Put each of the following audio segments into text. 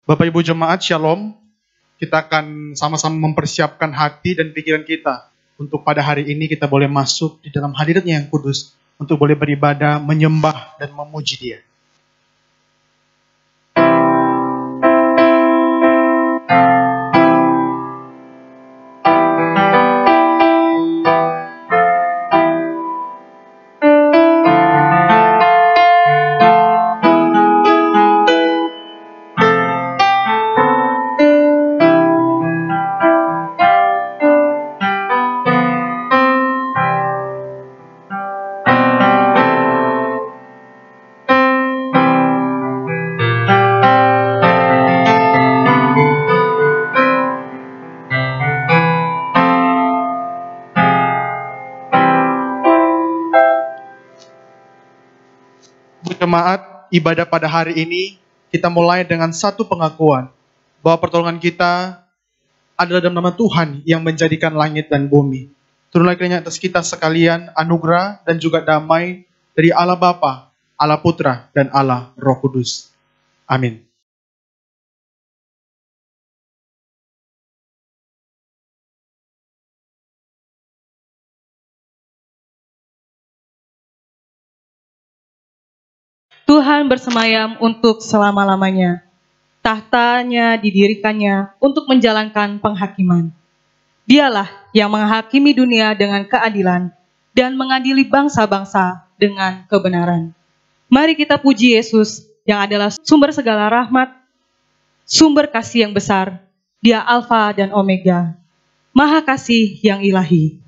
Bapak Ibu Jemaat Shalom, kita akan sama-sama mempersiapkan hati dan pikiran kita untuk pada hari ini kita boleh masuk di dalam hadirat-Nya yang kudus untuk boleh beribadah, menyembah dan memuji Dia. Jemaat, ibadah pada hari ini kita mulai dengan satu pengakuan bahwa pertolongan kita adalah dalam nama Tuhan yang menjadikan langit dan bumi. Turunlah kiranya atas kita sekalian anugerah dan juga damai dari Allah Bapa, Allah Putra, dan Allah Roh Kudus. Amin. Tuhan bersemayam untuk selama-lamanya. Tahtanya didirikannya untuk menjalankan penghakiman. Dialah yang menghakimi dunia dengan keadilan dan mengadili bangsa-bangsa dengan kebenaran. Mari kita puji Yesus yang adalah sumber segala rahmat, sumber kasih yang besar. Dia Alfa dan Omega, Maha Kasih yang ilahi.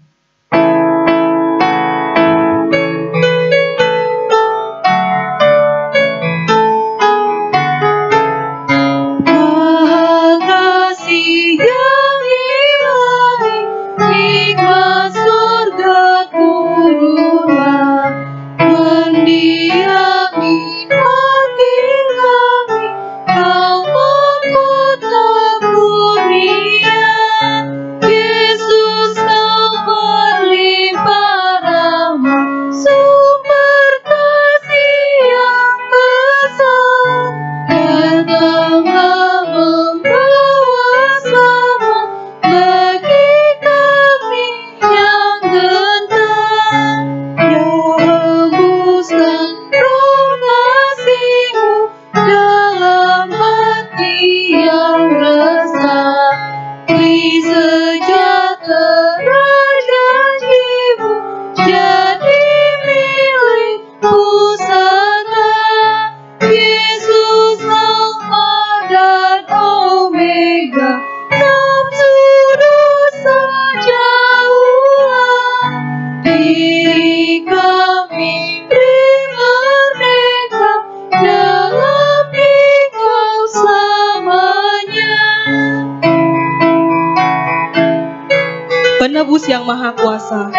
Penebus yang Maha Kuasa,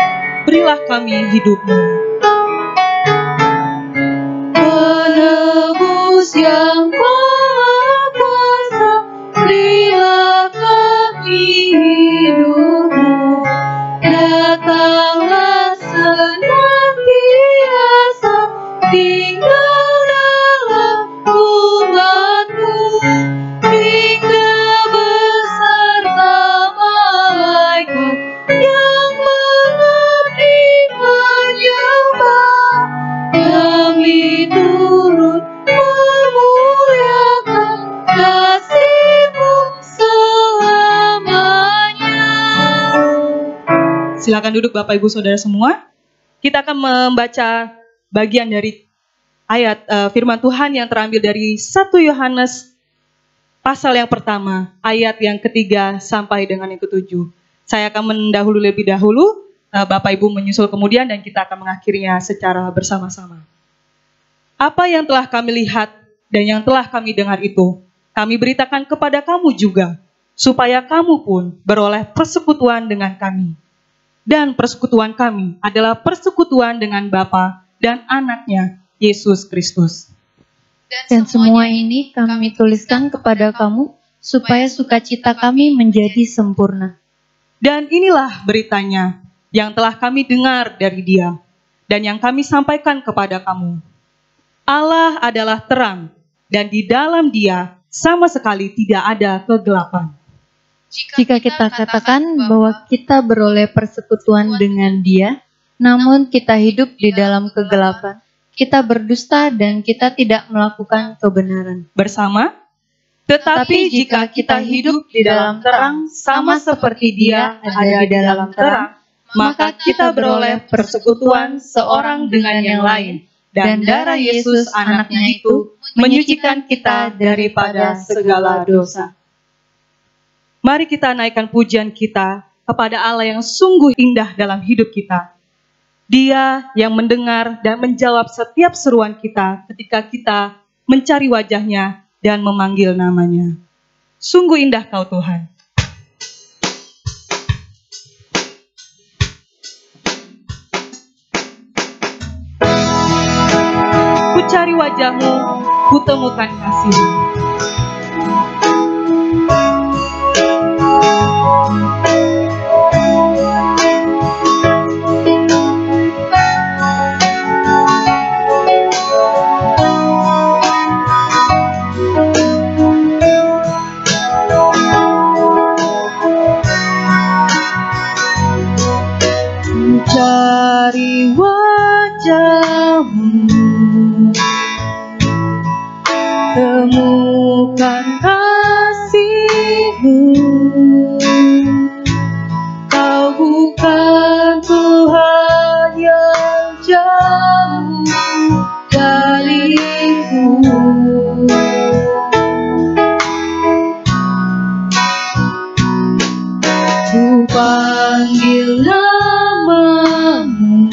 berilah kami hidupmu. Penebus yang Maha Kuasa, berilah kami hidupmu. Datanglah senantiasa, tinggal dalam umatmu, hingga beserta malaikat yang mengabdi menyembah. Kami turut memuliakan kasih-Mu selamanya. Silakan duduk Bapak Ibu Saudara semua. Kita akan membaca bagian dari ayat firman Tuhan yang terambil dari 1 Yohanes pasal yang pertama, ayat yang ketiga sampai dengan yang ketujuh. Saya akan mendahului lebih dahulu, Bapak Ibu menyusul kemudian dan kita akan mengakhirinya secara bersama-sama. Apa yang telah kami lihat dan yang telah kami dengar itu, kami beritakan kepada kamu juga, supaya kamu pun beroleh persekutuan dengan kami. Dan persekutuan kami adalah persekutuan dengan Bapa dan Anaknya, Yesus Kristus. Dan semua ini kami tuliskan kepada kamu, supaya sukacita kami menjadi sempurna. Dan inilah beritanya yang telah kami dengar dari Dia, dan yang kami sampaikan kepada kamu. Allah adalah terang, dan di dalam Dia sama sekali tidak ada kegelapan. Jika kita katakan bahwa kita beroleh persekutuan dengan Dia, namun kita hidup di dalam kegelapan, kita berdusta dan kita tidak melakukan kebenaran. Bersama, tetapi jika kita hidup di dalam terang sama seperti Dia ada di dalam terang, maka kita beroleh persekutuan seorang dengan yang lain, dan darah Yesus anaknya itu menyucikan kita daripada segala dosa. Mari kita naikkan pujian kita kepada Allah yang sungguh indah dalam hidup kita. Dia yang mendengar dan menjawab setiap seruan kita ketika kita mencari wajah-Nya dan memanggil nama-Nya. Sungguh indah Kau Tuhan. Ku cari wajah-Mu, ku temukan kasih-Mu. Cari wajah-Mu, temukan kasih-Mu. Kau bukan Tuhan yang jauh dariku. Ku panggil nama-Mu,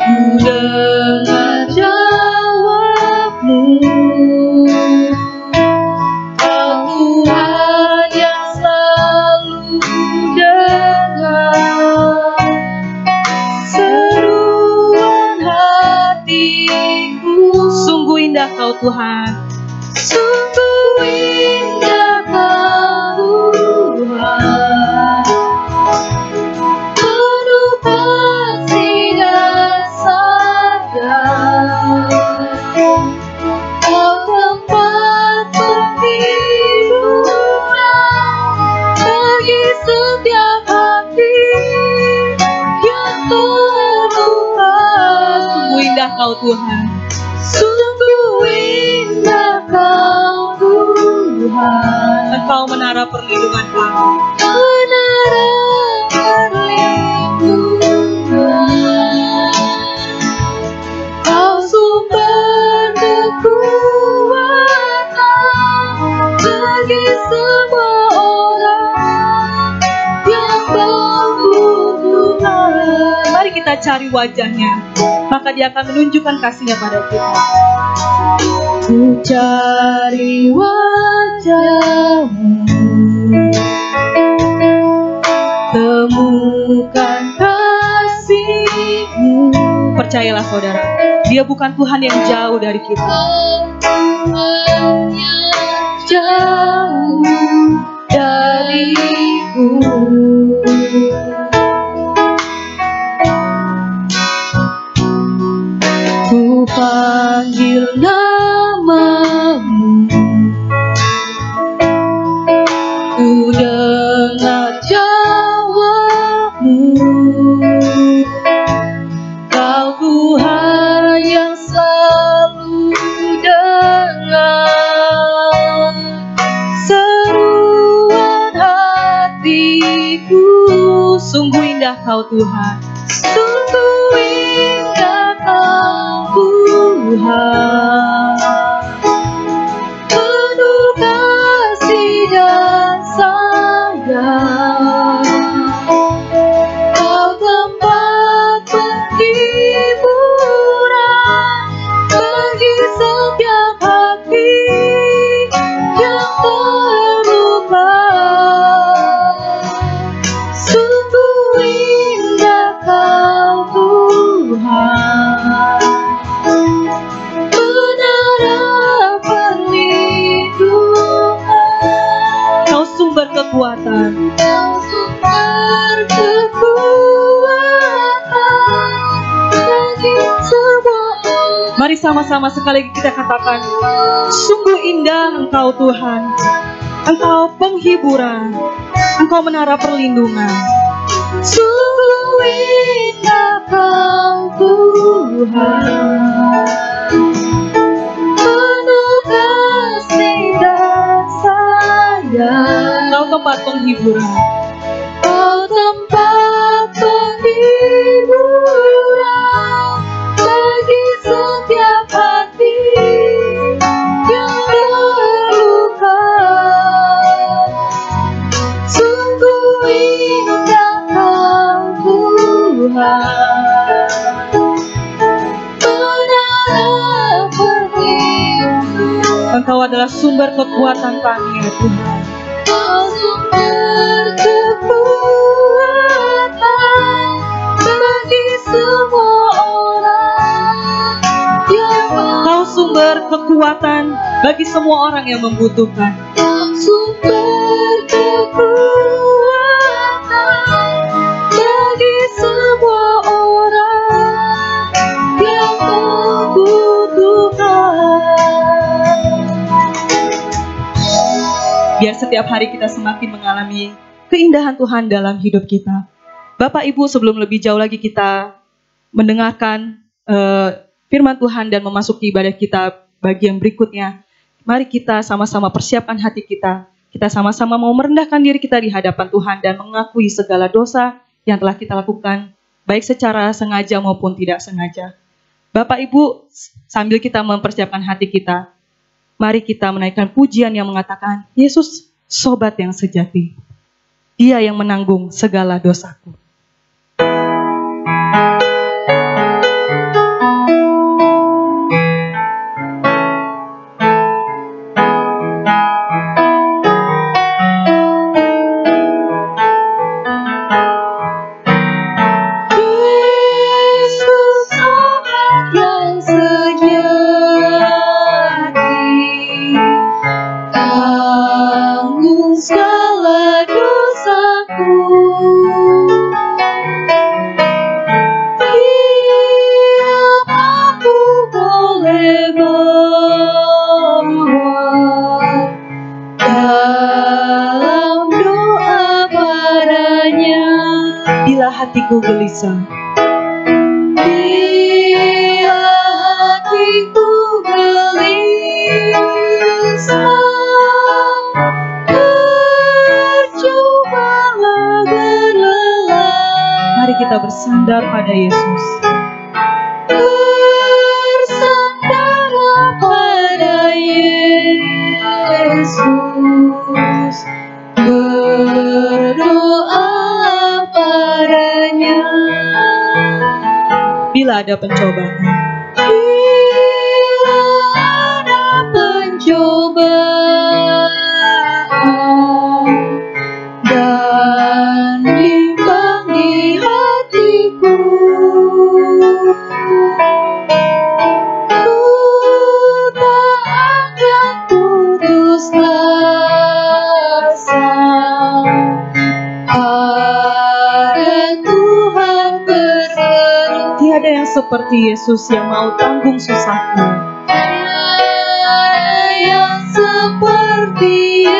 ku dengar jawab-Mu. Kau Tuhan yang selalu dengar seruan hatiku. Sungguh indah Kau Tuhan, sungguh indah Kau Tuhan, penuh kasih dan sayang. Kau tempat perlindungan bagi setiap hati yang terluka. Sungguh indah Kau Tuhan, sungguh indah Kau Tuhan. Engkau menara perlindungan kami, menara perlindungan. Kau sumber kekuatan bagi semua orang yang membutuhkan. Mari kita cari wajah-Nya, maka Dia akan menunjukkan kasih-Nya pada kita. Ku cari wajah-Mu, temukan kasih-Mu. Percayalah saudara, Dia bukan Tuhan yang jauh dari kita. Tuhan yang jauh dariku. Ku panggil nama-Mu, ku dengar jawab-Mu. Kau Tuhan yang selalu dengar seruan hatiku. Sungguh indah Kau Tuhan, sungguh indah Kau Tuhan, penuh kasih dan sayang. Kau tempat penghiburan bagi setiap hati yang terluka. Sungguh indah Kau Tuhan, menara perlindungan. Kau sumber kekuatan, Kau sumber kekuatan bagi semua. Mari sama-sama sekali kita katakan, sungguh indah Engkau Tuhan. Engkau penghiburan, Engkau menara perlindungan. Sungguh indah Kau Tuhan, penuh kasih dan sayang. Engkau tempat penghiburan, Kau tempat penghiburan bagi setiap hati yang terluka. Sungguh indah Kau Tuhan, menara perlindungan. Engkau adalah sumber kekuatan kami ya Tuhan. Kau sumber kekuatan bagi semua orang yang Engkau sumber kekuatan bagi semua orang yang membutuhkan. Kau sumber kekuatan bagi semua orang yang membutuhkan. Biar setiap hari kita semakin mengalami keindahan Tuhan dalam hidup kita. Bapak Ibu, sebelum lebih jauh lagi kita mendengarkan firman Tuhan dan memasuki ibadah kita bagian berikutnya, mari kita sama-sama persiapkan hati kita. Kita sama-sama mau merendahkan diri kita di hadapan Tuhan dan mengakui segala dosa yang telah kita lakukan, baik secara sengaja maupun tidak sengaja. Bapak Ibu, sambil kita mempersiapkan hati kita, mari kita menaikkan pujian yang mengatakan, Yesus sobat yang sejati. Dia yang menanggung segala dosaku. Yesus sobat yang sejati, tanggung segala dosaku. Tiap aku boleh bawa dalam doa padanya. Bila hatiku gelisah, Bila hatiku gelisah, percobalah berlelah. mari kita bersandar pada Yesus. Bersandarlah pada Yesus, berdoalah padanya. Bila ada pencobaan, Bila ada pencobaan dan bimbang di hatiku, ku tak akan putus asa. Pada Tuhan berseru, tiada yang seperti Yesus yang mau tanggung susahku. tiada yang seperti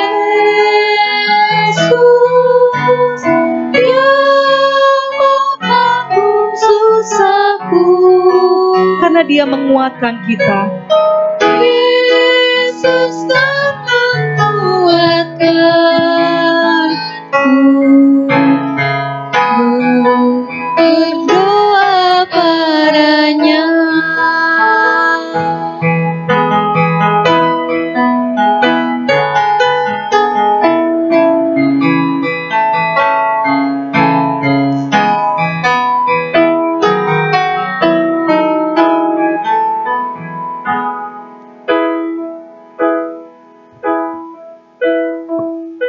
Yesus yang mau tanggung susahku. Karena Dia menguatkan kita. Yesus tak menguatkanku. Berdoa padanya.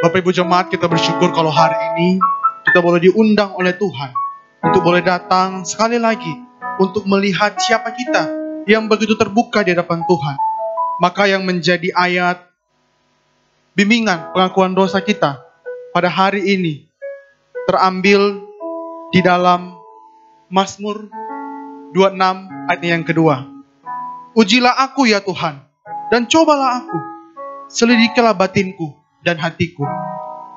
Bapak Ibu jemaat, kita bersyukur kalau hari ini kita boleh diundang oleh Tuhan untuk boleh datang sekali lagi untuk melihat siapa kita yang begitu terbuka di hadapan Tuhan. Maka yang menjadi ayat bimbingan pengakuan dosa kita pada hari ini terambil di dalam Mazmur 26 ayat yang kedua. Ujilah aku ya Tuhan, dan cobalah aku. Selidikilah batinku dan hatiku.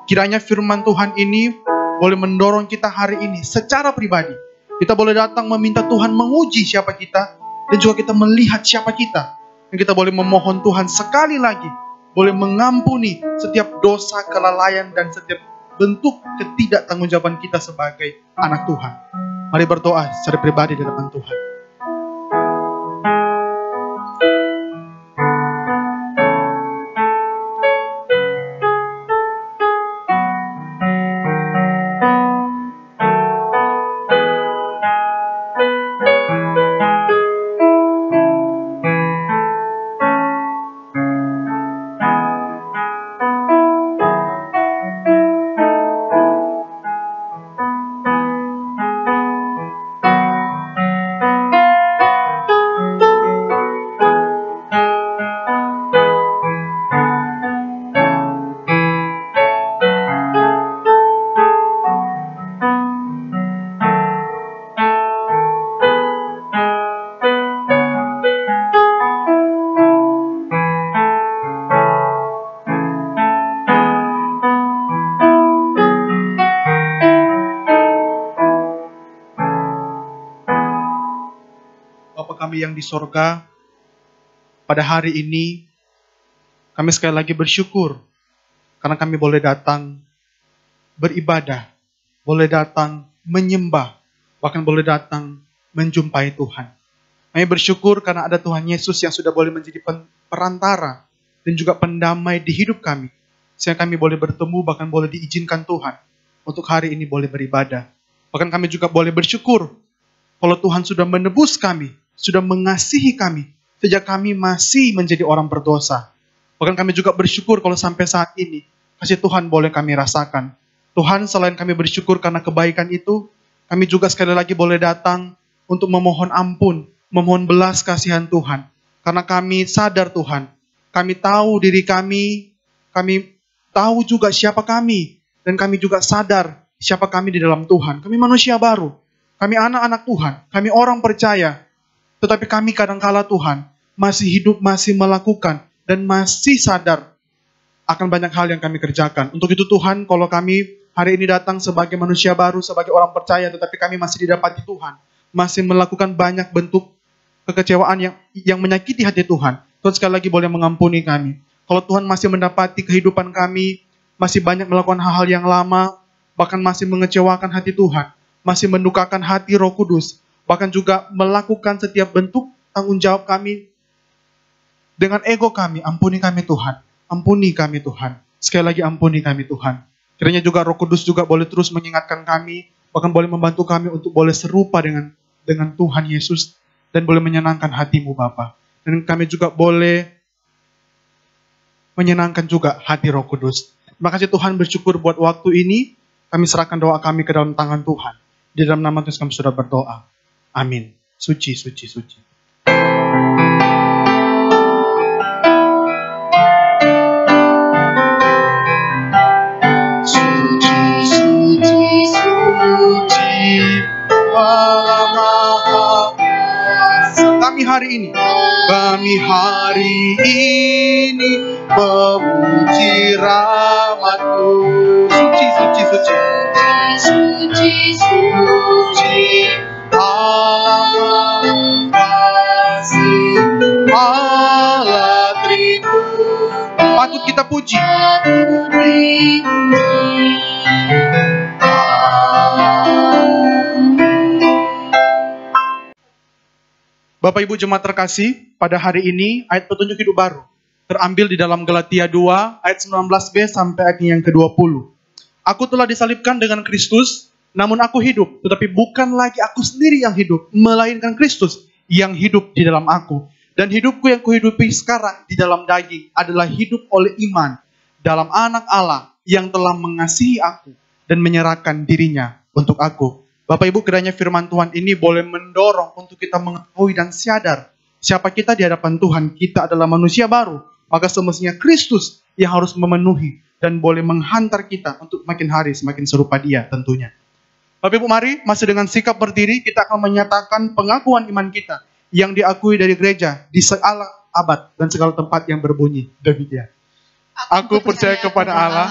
Kiranya firman Tuhan ini boleh mendorong kita hari ini secara pribadi. Kita boleh datang meminta Tuhan menguji siapa kita, dan juga kita melihat siapa kita. Dan kita boleh memohon Tuhan sekali lagi, boleh mengampuni setiap dosa, kelalaian, dan setiap bentuk ketidaktanggungjawaban kita sebagai anak Tuhan. Mari berdoa secara pribadi di depan Tuhan. Kami yang di sorga, pada hari ini kami sekali lagi bersyukur karena kami boleh datang beribadah, boleh datang menyembah, bahkan boleh datang menjumpai Tuhan. Kami bersyukur karena ada Tuhan Yesus yang sudah boleh menjadi perantara dan juga pendamai di hidup kami, sehingga kami boleh bertemu, bahkan boleh diizinkan Tuhan untuk hari ini boleh beribadah. Bahkan kami juga boleh bersyukur kalau Tuhan sudah menebus kami, sudah mengasihi kami, sejak kami masih menjadi orang berdosa. Bahkan kami juga bersyukur kalau sampai saat ini, kasih Tuhan boleh kami rasakan. Tuhan, selain kami bersyukur karena kebaikan itu, kami juga sekali lagi boleh datang untuk memohon ampun, memohon belas kasihan Tuhan. Karena kami sadar Tuhan, kami tahu diri kami tahu juga siapa kami, dan kami juga sadar siapa kami di dalam Tuhan. Kami manusia baru, kami anak-anak Tuhan, kami orang percaya. Tetapi kami kadangkala Tuhan masih hidup, masih melakukan, dan masih sadar akan banyak hal yang kami kerjakan. Untuk itu Tuhan, kalau kami hari ini datang sebagai manusia baru, sebagai orang percaya, tetapi kami masih didapati Tuhan, masih melakukan banyak bentuk kekecewaan yang menyakiti hati Tuhan, Tuhan sekali lagi boleh mengampuni kami. Kalau Tuhan masih mendapati kehidupan kami, masih banyak melakukan hal-hal yang lama, bahkan masih mengecewakan hati Tuhan, masih mendukakan hati Roh Kudus, bahkan juga melakukan setiap bentuk tanggung jawab kami dengan ego kami. Ampuni kami Tuhan, ampuni kami Tuhan. Sekali lagi ampuni kami Tuhan. Kiranya juga Roh Kudus juga boleh terus mengingatkan kami, bahkan boleh membantu kami untuk boleh serupa dengan Tuhan Yesus, dan boleh menyenangkan hatimu Bapa. Dan kami juga boleh menyenangkan juga hati Roh Kudus. Terima kasih Tuhan, bersyukur buat waktu ini. Kami serahkan doa kami ke dalam tangan Tuhan. Di dalam nama Tuhan kami sudah berdoa. Amin. Suci, suci, suci. Suci, suci, suci, Allah Maha Kuasa. Kami hari ini memuji rahmat-Mu. Suci, suci, suci. Suci, suci, Allah kasih, Allah Tritunggal. Patut kita puji. Bapak Ibu jemaat terkasih, pada hari ini ayat petunjuk hidup baru terambil di dalam Galatia 2 ayat 19b sampai ayat yang ke-20. Aku telah disalibkan dengan Kristus, namun aku hidup, tetapi bukan lagi aku sendiri yang hidup, melainkan Kristus yang hidup di dalam aku. Dan hidupku yang kuhidupi sekarang di dalam daging adalah hidup oleh iman dalam Anak Allah yang telah mengasihi aku dan menyerahkan dirinya untuk aku. Bapak Ibu, kiranya firman Tuhan ini boleh mendorong untuk kita mengetahui dan sadar siapa kita di hadapan Tuhan. Kita adalah manusia baru, maka semestinya Kristus yang harus memenuhi dan boleh menghantar kita untuk makin hari semakin serupa Dia tentunya. Bapak Ibu, mari masih dengan sikap berdiri kita akan menyatakan pengakuan iman kita yang diakui dari gereja di segala abad dan segala tempat yang berbunyi demikian. Aku percaya kepada Allah,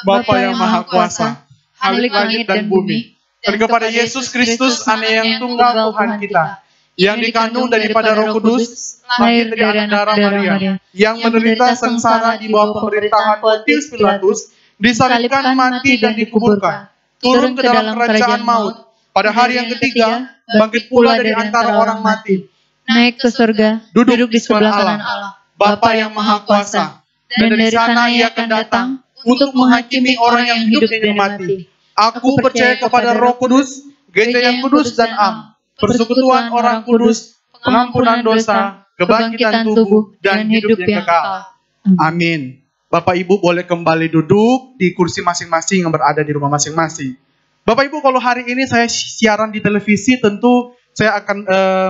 Bapa yang Maha Kuasa, Khalik langit dan bumi, dan kepada Yesus Kristus, Anak yang tunggal Tuhan kita, yang dikandung daripada Roh Kudus, lahir dari anak darah Maria, yang menderita sengsara di bawah pemerintahan Pontius Pilatus, disalibkan, mati dan dikuburkan, turun ke dalam kerajaan maut, pada hari yang ketiga bangkit pula dari antara orang mati, naik ke surga, duduk di sebelah kanan Allah, Bapa yang Maha Kuasa, dan dari sana Ia akan datang untuk menghakimi orang yang hidup dan mati. Aku percaya kepada Roh Kudus, gereja yang kudus dan am, persekutuan orang kudus, pengampunan dosa, kebangkitan tubuh, dan hidup yang kekal. Amin. Bapak Ibu boleh kembali duduk di kursi masing-masing yang berada di rumah masing-masing. Bapak Ibu, kalau hari ini saya siaran di televisi, tentu saya akan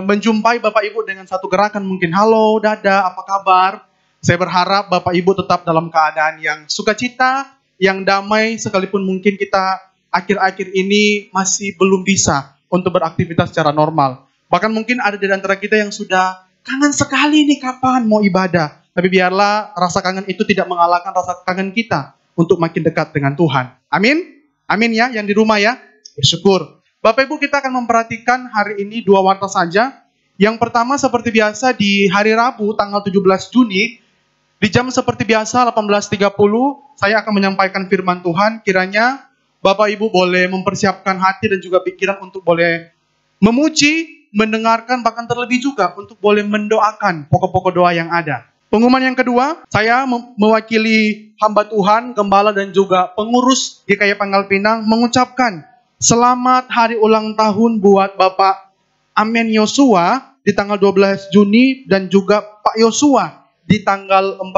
menjumpai Bapak Ibu dengan satu gerakan mungkin, halo, dada, apa kabar? Saya berharap Bapak Ibu tetap dalam keadaan yang sukacita, yang damai, sekalipun mungkin kita akhir-akhir ini masih belum bisa untuk beraktivitas secara normal. Bahkan mungkin ada di antara kita yang sudah kangen sekali nih kapan mau ibadah. Tapi biarlah rasa kangen itu tidak mengalahkan rasa kangen kita untuk makin dekat dengan Tuhan. Amin? Amin ya, yang di rumah ya. Bersyukur. Bapak Ibu, kita akan memperhatikan hari ini 2 warta saja. Yang pertama seperti biasa di hari Rabu tanggal 17 Juni, di jam seperti biasa 18.30, saya akan menyampaikan firman Tuhan. Kiranya Bapak Ibu boleh mempersiapkan hati dan juga pikiran untuk boleh memuji, mendengarkan, bahkan terlebih juga untuk boleh mendoakan pokok-pokok doa yang ada. Pengumuman yang kedua, saya mewakili hamba Tuhan, gembala dan juga pengurus GKI Pangkal Pinang mengucapkan selamat hari ulang tahun buat Bapak Amen Yosua di tanggal 12 Juni dan juga Pak Yosua di tanggal 14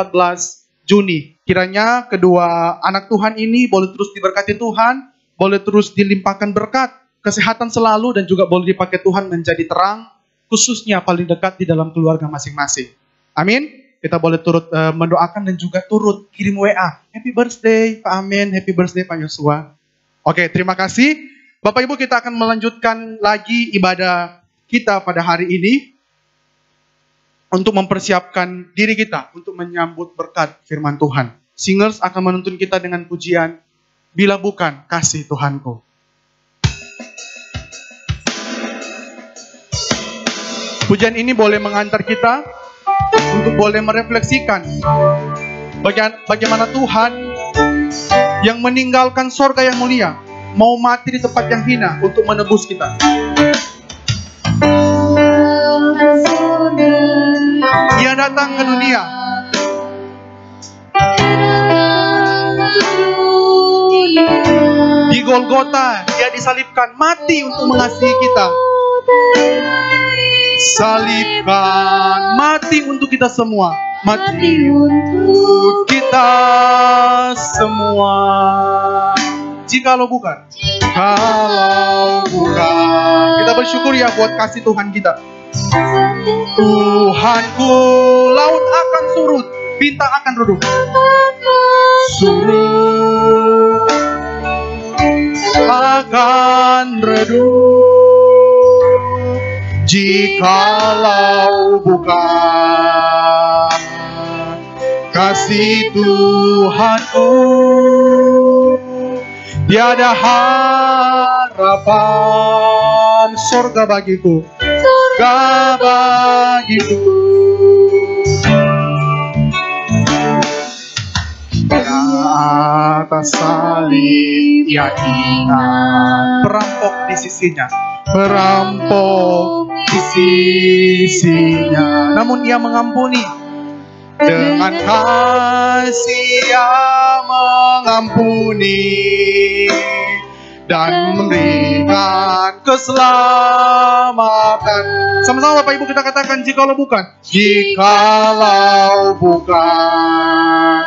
Juni. Kiranya kedua anak Tuhan ini boleh terus diberkati Tuhan, boleh terus dilimpahkan berkat, kesehatan selalu dan juga boleh dipakai Tuhan menjadi terang, khususnya paling dekat di dalam keluarga masing-masing. Amin. Kita boleh turut mendoakan dan juga turut kirim WA. Happy birthday Pak Amin, happy birthday Pak Yosua. Oke, terima kasih. Bapak Ibu, kita akan melanjutkan lagi ibadah kita pada hari ini untuk mempersiapkan diri kita untuk menyambut berkat firman Tuhan. Singers akan menuntun kita dengan pujian Bila Bukan Kasih Tuhanku. Pujian ini boleh mengantar kita untuk boleh merefleksikan bagaimana Tuhan yang meninggalkan sorga yang mulia mau mati di tempat yang hina untuk menebus kita. Ia datang ke dunia di Golgota, Dia disalibkan, mati untuk mengasihi kita. Salibkan, mati untuk kita semua, mati untuk kita semua. Jikalau bukan, kalau bukan, kita bersyukur ya buat kasih Tuhan kita. Tuhanku, laut akan surut, bintang akan redup. Surut akan redup. Jikalau bukan kasih Tuhanku, tiada harapan surga bagiku, surga bagiku. Atas salib Ia ingat perampok di sisinya, perampok di sisinya, namun Ia mengampuni. Dengan kasih Ia mengampuni dan memberikan keselamatan. Sama-sama Bapak Ibu kita katakan, jikalau bukan, jikalau bukan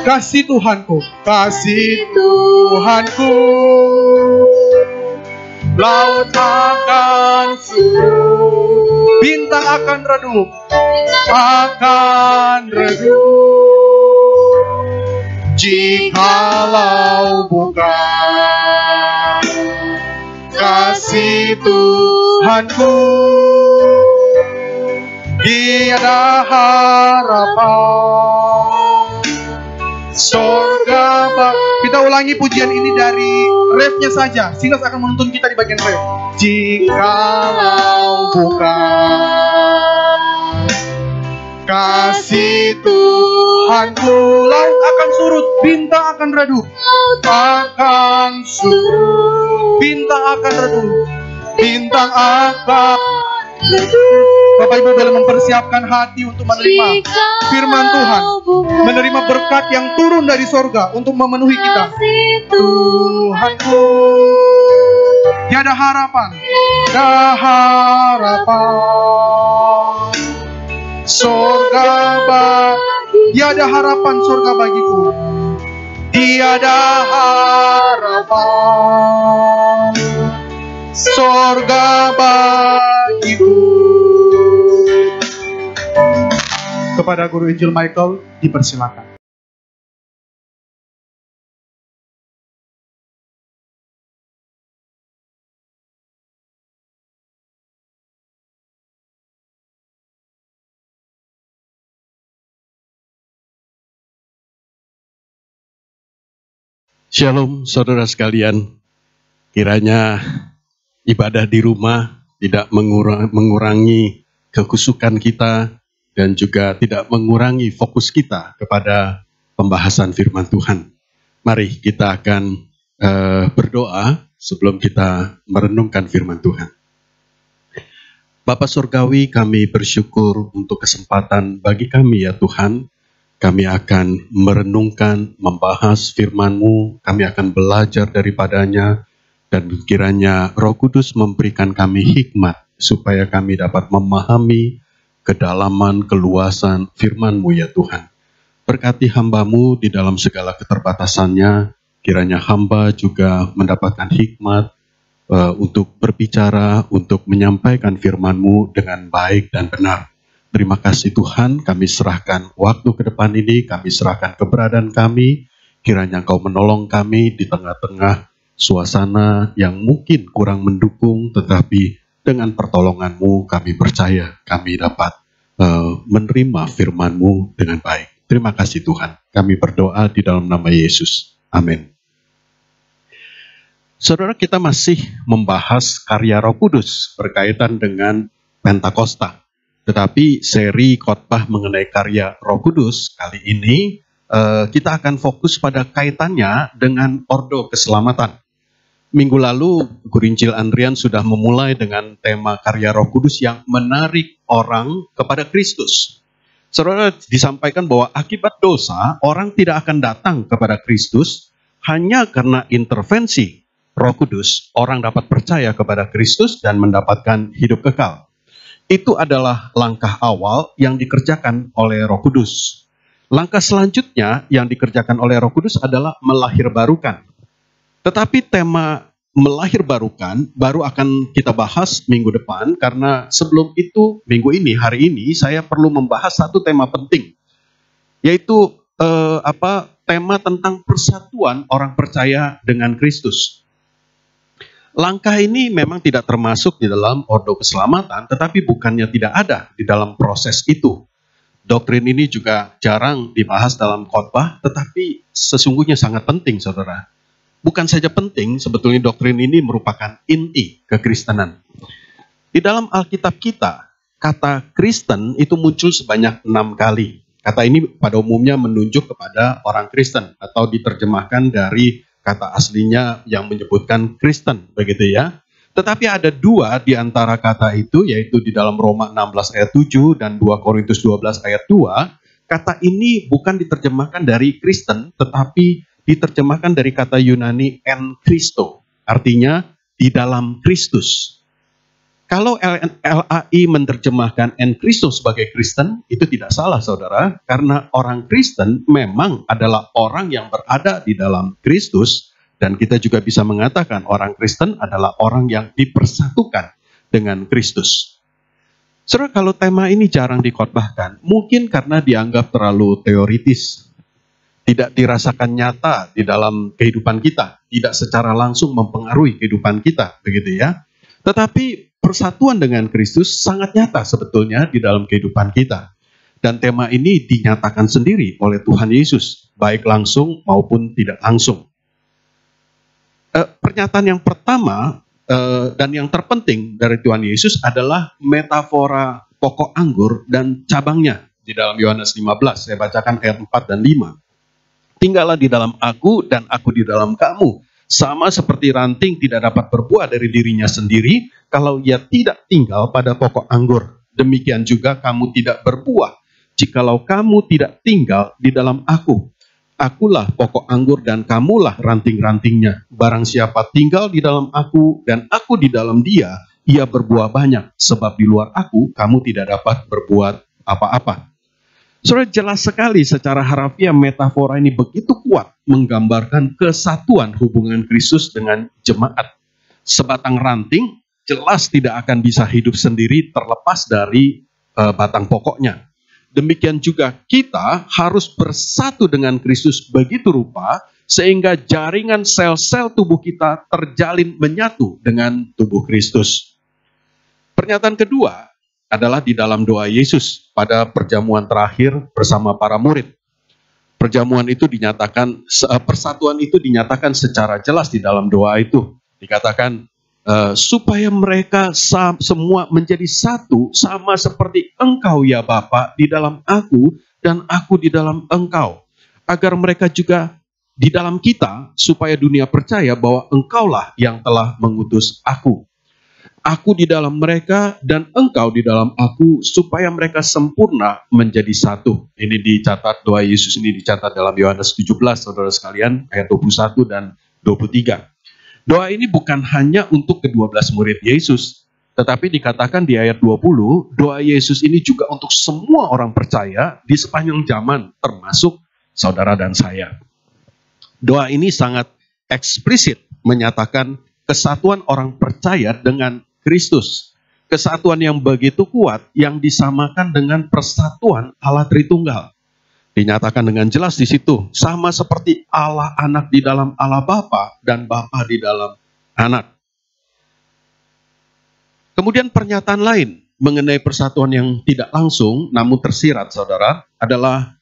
kasih Tuhanku, kasih Tuhanku, laut akan surut, bintang akan redup, akan redup. Jikalau bukan kasih Tuhanku, tiada harapan. Sorga kita ulangi pujian ini dari refnya saja. Silas akan menuntun kita di bagian ref. Jikalau bukan kasih Tuhanku, laut akan surut, bintang akan redup. Akan surut, bintang akan redup. Bintang akan redup. Bapak Ibu boleh mempersiapkan hati untuk menerima firman Tuhan, menerima berkat yang turun dari sorga untuk memenuhi kita. Tuhanku, tiada harapan, tiada harapan. Sorga tiada harapan, sorga bagiku. Tiada harapan, sorga bagiku. Kepada Guru Injil Michael dipersilakan. Shalom saudara sekalian, kiranya ibadah di rumah tidak mengurangi kekhusyukan kita dan juga tidak mengurangi fokus kita kepada pembahasan firman Tuhan. Mari kita akan berdoa sebelum kita merenungkan firman Tuhan. Bapa Surgawi, kami bersyukur untuk kesempatan bagi kami ya Tuhan. Kami akan merenungkan, membahas firman-Mu, kami akan belajar daripadanya, dan kiranya Roh Kudus memberikan kami hikmat, supaya kami dapat memahami kedalaman, keluasan firman-Mu ya Tuhan. Berkati hamba-Mu di dalam segala keterbatasannya, kiranya hamba juga mendapatkan hikmat untuk berbicara, untuk menyampaikan firman-Mu dengan baik dan benar. Terima kasih Tuhan, kami serahkan waktu ke depan ini, kami serahkan keberadaan kami, kiranya Engkau menolong kami di tengah-tengah suasana yang mungkin kurang mendukung, tetapi dengan pertolongan-Mu kami percaya kami dapat menerima firman-Mu dengan baik. Terima kasih Tuhan, kami berdoa di dalam nama Yesus. Amin. Saudara, kita masih membahas karya Roh Kudus berkaitan dengan Pentakosta. Tetapi seri khotbah mengenai karya Roh Kudus kali ini kita akan fokus pada kaitannya dengan ordo keselamatan. Minggu lalu Guru Injil Andrian sudah memulai dengan tema karya Roh Kudus yang menarik orang kepada Kristus. Saudara, disampaikan bahwa akibat dosa orang tidak akan datang kepada Kristus hanya karena intervensi Roh Kudus. Orang dapat percaya kepada Kristus dan mendapatkan hidup kekal. Itu adalah langkah awal yang dikerjakan oleh Roh Kudus. Langkah selanjutnya yang dikerjakan oleh Roh Kudus adalah melahirbarukan. Tetapi tema melahirbarukan baru akan kita bahas minggu depan, karena sebelum itu, minggu ini, hari ini, saya perlu membahas satu tema penting, yaitu tema tentang persatuan orang percaya dengan Kristus. Langkah ini memang tidak termasuk di dalam ordo keselamatan, tetapi bukannya tidak ada di dalam proses itu. Doktrin ini juga jarang dibahas dalam khotbah, tetapi sesungguhnya sangat penting, saudara. Bukan saja penting, sebetulnya doktrin ini merupakan inti kekristenan. Di dalam Alkitab kita, kata Kristen itu muncul sebanyak 6 kali. Kata ini pada umumnya menunjuk kepada orang Kristen, atau diterjemahkan dari kata aslinya yang menyebutkan Kristen, begitu ya. Tetapi ada 2 di antara kata itu, yaitu di dalam Roma 16 ayat 7 dan 2 Korintus 12 ayat 2. Kata ini bukan diterjemahkan dari Kristen, tetapi diterjemahkan dari kata Yunani en Christo, artinya di dalam Kristus. Kalau LAI menerjemahkan en Christo sebagai Kristen, itu tidak salah saudara, karena orang Kristen memang adalah orang yang berada di dalam Kristus, dan kita juga bisa mengatakan orang Kristen adalah orang yang dipersatukan dengan Kristus. Saudara, kalau tema ini jarang dikhotbahkan, mungkin karena dianggap terlalu teoritis, tidak dirasakan nyata di dalam kehidupan kita, tidak secara langsung mempengaruhi kehidupan kita, begitu ya. Tetapi persatuan dengan Kristus sangat nyata sebetulnya di dalam kehidupan kita. Dan tema ini dinyatakan sendiri oleh Tuhan Yesus, baik langsung maupun tidak langsung. Pernyataan yang pertama dan yang terpenting dari Tuhan Yesus adalah metafora pokok anggur dan cabangnya di dalam Yohanes 15. Saya bacakan ayat 4 dan 5. Tinggallah di dalam aku dan aku di dalam kamu. Sama seperti ranting tidak dapat berbuah dari dirinya sendiri kalau ia tidak tinggal pada pokok anggur. Demikian juga kamu tidak berbuah jikalau kamu tidak tinggal di dalam aku. Akulah pokok anggur dan kamulah ranting-rantingnya. Barang siapa tinggal di dalam aku dan aku di dalam dia, ia berbuah banyak. Sebab di luar aku kamu tidak dapat berbuat apa-apa. Saudara, jelas sekali secara harafiah metafora ini begitu kuat menggambarkan kesatuan hubungan Kristus dengan jemaat. Sebatang ranting jelas tidak akan bisa hidup sendiri terlepas dari batang pokoknya. Demikian juga kita harus bersatu dengan Kristus begitu rupa sehingga jaringan sel-sel tubuh kita terjalin menyatu dengan tubuh Kristus. Pernyataan kedua adalah di dalam doa Yesus pada perjamuan terakhir bersama para murid. Perjamuan itu dinyatakan, persatuan itu dinyatakan secara jelas di dalam doa itu. Dikatakan, supaya mereka semua menjadi satu sama seperti Engkau ya Bapa di dalam aku dan aku di dalam Engkau. Agar mereka juga di dalam kita supaya dunia percaya bahwa Engkaulah yang telah mengutus aku. Aku di dalam mereka dan Engkau di dalam aku supaya mereka sempurna menjadi satu. Ini dicatat, doa Yesus ini dicatat dalam Yohanes 17, saudara sekalian, ayat 21 dan 23. Doa ini bukan hanya untuk ke-12 murid Yesus, tetapi dikatakan di ayat 20, doa Yesus ini juga untuk semua orang percaya di sepanjang zaman, termasuk saudara dan saya. Doa ini sangat eksplisit menyatakan kesatuan orang percaya dengan Kristus. Kesatuan yang begitu kuat yang disamakan dengan persatuan Allah Tritunggal. Dinyatakan dengan jelas di situ, sama seperti Allah Anak di dalam Allah Bapa dan Bapa di dalam Anak. Kemudian pernyataan lain mengenai persatuan yang tidak langsung namun tersirat, saudara, adalah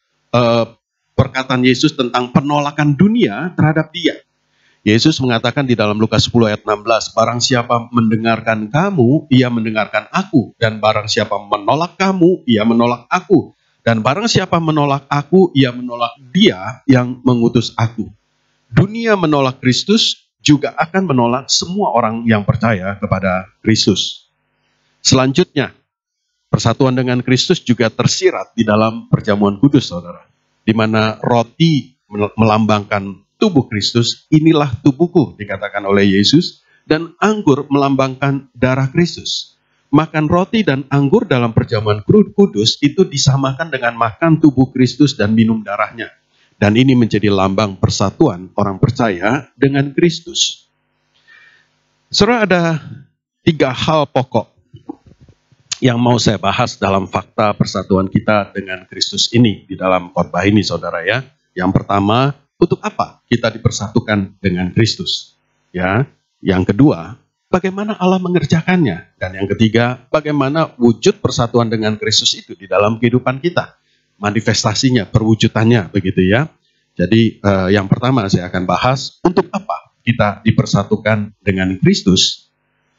perkataan Yesus tentang penolakan dunia terhadap Dia. Yesus mengatakan di dalam Lukas 10 ayat 16, barang siapa mendengarkan kamu, ia mendengarkan aku. Dan barang siapa menolak kamu, ia menolak aku. Dan barang siapa menolak aku, ia menolak Dia yang mengutus aku. Dunia menolak Kristus juga akan menolak semua orang yang percaya kepada Kristus. Selanjutnya, persatuan dengan Kristus juga tersirat di dalam perjamuan kudus, saudara. Di mana roti melambangkan tubuh Kristus, inilah tubuhku, dikatakan oleh Yesus, dan anggur melambangkan darah Kristus. Makan roti dan anggur dalam perjamuan kudus itu disamakan dengan makan tubuh Kristus dan minum darahnya. Dan ini menjadi lambang persatuan orang percaya dengan Kristus. Saudara, ada 3 hal pokok yang mau saya bahas dalam fakta persatuan kita dengan Kristus ini di dalam khotbah ini, saudara ya. Yang pertama, untuk apa kita dipersatukan dengan Kristus? Ya, yang kedua, bagaimana Allah mengerjakannya? Dan yang ketiga, bagaimana wujud persatuan dengan Kristus itu di dalam kehidupan kita? Manifestasinya, perwujudannya, begitu ya. Jadi yang pertama saya akan bahas, untuk apa kita dipersatukan dengan Kristus?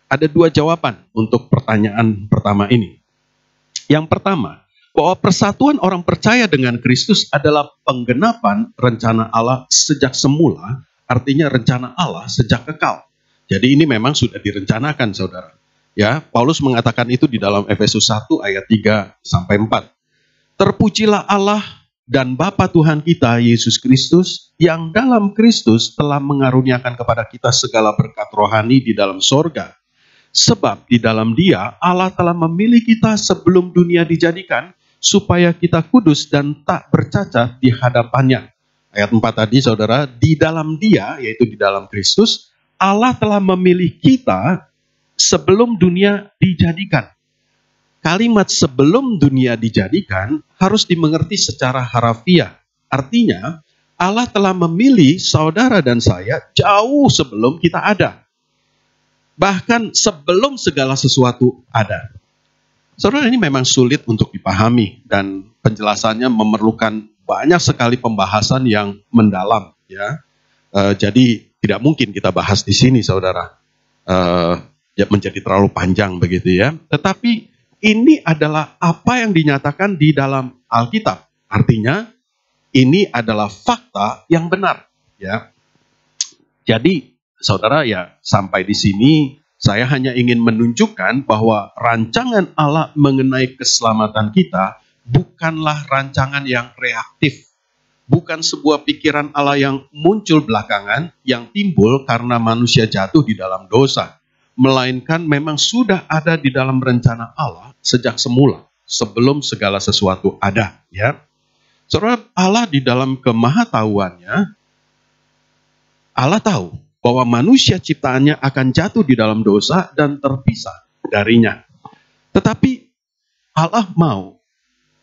Ada 2 jawaban untuk pertanyaan pertama ini. Yang pertama, bahwa persatuan orang percaya dengan Kristus adalah penggenapan rencana Allah sejak semula, artinya rencana Allah sejak kekal. Jadi ini memang sudah direncanakan, saudara. Ya, Paulus mengatakan itu di dalam Efesus 1 ayat 3 sampai 4. Terpujilah Allah dan Bapa Tuhan kita Yesus Kristus yang dalam Kristus telah mengaruniakan kepada kita segala berkat rohani di dalam sorga. Sebab di dalam Dia Allah telah memilih kita sebelum dunia dijadikan, supaya kita kudus dan tak bercacat di hadapannya. Ayat 4 tadi, saudara, di dalam Dia, yaitu di dalam Kristus, Allah telah memilih kita sebelum dunia dijadikan. Kalimat sebelum dunia dijadikan harus dimengerti secara harafiah. Artinya, Allah telah memilih saudara dan saya jauh sebelum kita ada. Bahkan sebelum segala sesuatu ada. Saudara, ini memang sulit untuk dipahami dan penjelasannya memerlukan banyak sekali pembahasan yang mendalam, ya. Jadi tidak mungkin kita bahas di sini, saudara. Ya, menjadi terlalu panjang begitu ya. Tetapi ini adalah apa yang dinyatakan di dalam Alkitab. Artinya ini adalah fakta yang benar, ya. Jadi saudara, ya sampai di sini saya hanya ingin menunjukkan bahwa rancangan Allah mengenai keselamatan kita bukanlah rancangan yang reaktif. Bukan sebuah pikiran Allah yang muncul belakangan, yang timbul karena manusia jatuh di dalam dosa. Melainkan memang sudah ada di dalam rencana Allah sejak semula, sebelum segala sesuatu ada, ya. Saudara, Allah di dalam kemahatauannya, Allah tahu bahwa manusia ciptaannya akan jatuh di dalam dosa dan terpisah darinya. Tetapi Allah mau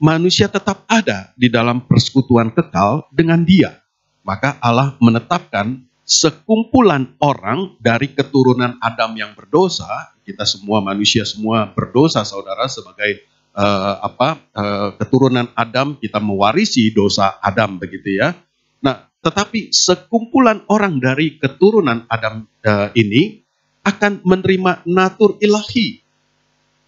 manusia tetap ada di dalam persekutuan kekal dengan Dia. Maka Allah menetapkan sekumpulan orang dari keturunan Adam yang berdosa. Kita semua manusia semua berdosa, saudara, sebagai keturunan Adam, kita mewarisi dosa Adam, begitu ya. Nah, tetapi sekumpulan orang dari keturunan Adam ini akan menerima natur ilahi,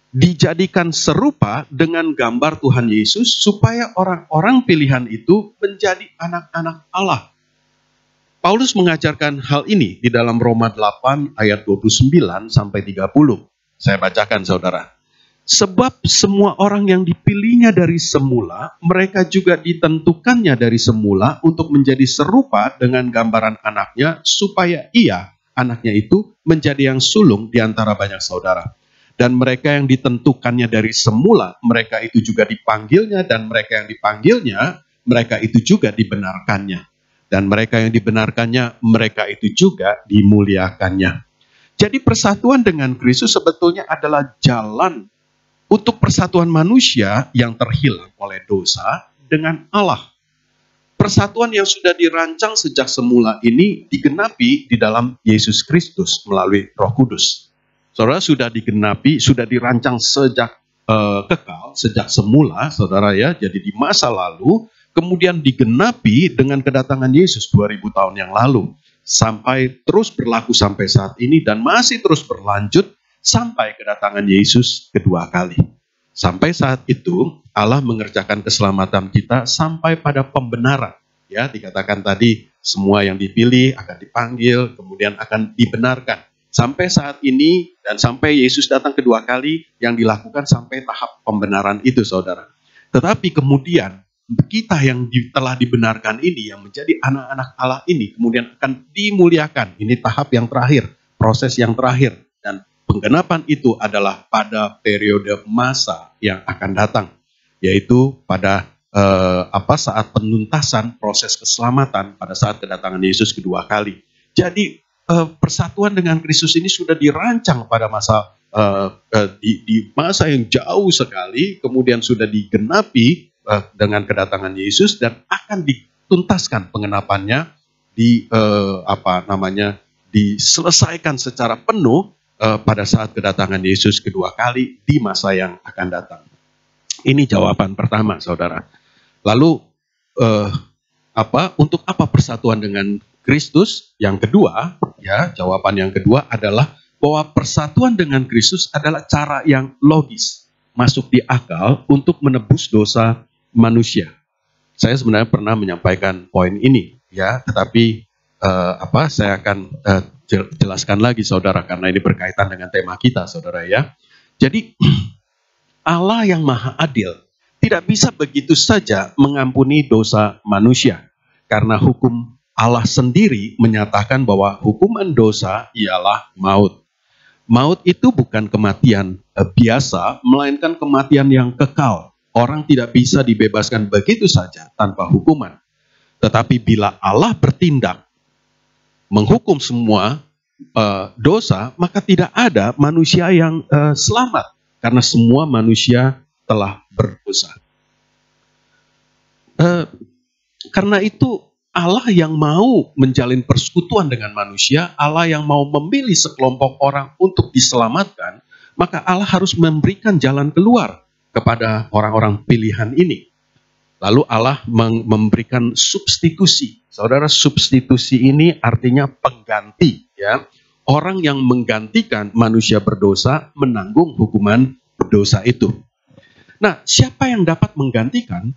dijadikan serupa dengan gambar Tuhan Yesus, supaya orang-orang pilihan itu menjadi anak-anak Allah. Paulus mengajarkan hal ini di dalam Roma 8 ayat 29 sampai 30. Saya bacakan, saudara. Sebab semua orang yang dipilihnya dari semula, mereka juga ditentukannya dari semula untuk menjadi serupa dengan gambaran anaknya, supaya ia, anaknya itu, menjadi yang sulung di antara banyak saudara. Dan mereka yang ditentukannya dari semula, mereka itu juga dipanggilnya, dan mereka yang dipanggilnya, mereka itu juga dibenarkannya. Dan mereka yang dibenarkannya, mereka itu juga dimuliakannya. Jadi persatuan dengan Kristus sebetulnya adalah jalan untuk persatuan manusia yang terhilang oleh dosa dengan Allah. Persatuan yang sudah dirancang sejak semula ini digenapi di dalam Yesus Kristus melalui Roh Kudus. Saudara, sudah digenapi, sudah dirancang sejak kekal, sejak semula, saudara ya. Jadi di masa lalu, kemudian digenapi dengan kedatangan Yesus 2000 tahun yang lalu. Sampai terus berlaku sampai saat ini dan masih terus berlanjut sampai kedatangan Yesus kedua kali. Sampai saat itu Allah mengerjakan keselamatan kita sampai pada pembenaran. Ya, dikatakan tadi semua yang dipilih akan dipanggil, kemudian akan dibenarkan. Sampai saat ini dan sampai Yesus datang kedua kali, yang dilakukan sampai tahap pembenaran itu, saudara. Tetapi kemudian kita yang telah dibenarkan ini, yang menjadi anak-anak Allah ini, kemudian akan dimuliakan. Ini tahap yang terakhir, proses yang terakhir. Dan penggenapan itu adalah pada periode masa yang akan datang, yaitu pada saat penuntasan proses keselamatan pada saat kedatangan Yesus kedua kali. Jadi persatuan dengan Kristus ini sudah dirancang pada masa di masa yang jauh sekali, kemudian sudah digenapi dengan kedatangan Yesus dan akan dituntaskan pengenapannya, diselesaikan secara penuh pada saat kedatangan Yesus kedua kali di masa yang akan datang. Ini jawaban pertama, saudara. Lalu untuk apa persatuan dengan Kristus? Yang kedua, ya, jawaban yang kedua adalah bahwa persatuan dengan Kristus adalah cara yang logis, masuk di akal untuk menebus dosa manusia. Saya sebenarnya pernah menyampaikan poin ini, ya, tetapi saya akan jelaskan lagi, saudara, karena ini berkaitan dengan tema kita, saudara ya. Jadi Allah yang maha adil tidak bisa begitu saja mengampuni dosa manusia, karena hukum Allah sendiri menyatakan bahwa hukuman dosa ialah maut. Maut itu bukan kematian biasa, melainkan kematian yang kekal. Orang tidak bisa dibebaskan begitu saja tanpa hukuman. Tetapi bila Allah bertindak menghukum semua dosa, maka tidak ada manusia yang selamat, karena semua manusia telah berdosa. Karena itu Allah yang mau menjalin persekutuan dengan manusia, Allah yang mau memilih sekelompok orang untuk diselamatkan, maka Allah harus memberikan jalan keluar kepada orang-orang pilihan ini. Lalu Allah memberikan substitusi. Saudara, substitusi ini artinya pengganti, ya. Orang yang menggantikan manusia berdosa menanggung hukuman dosa itu. Nah, siapa yang dapat menggantikan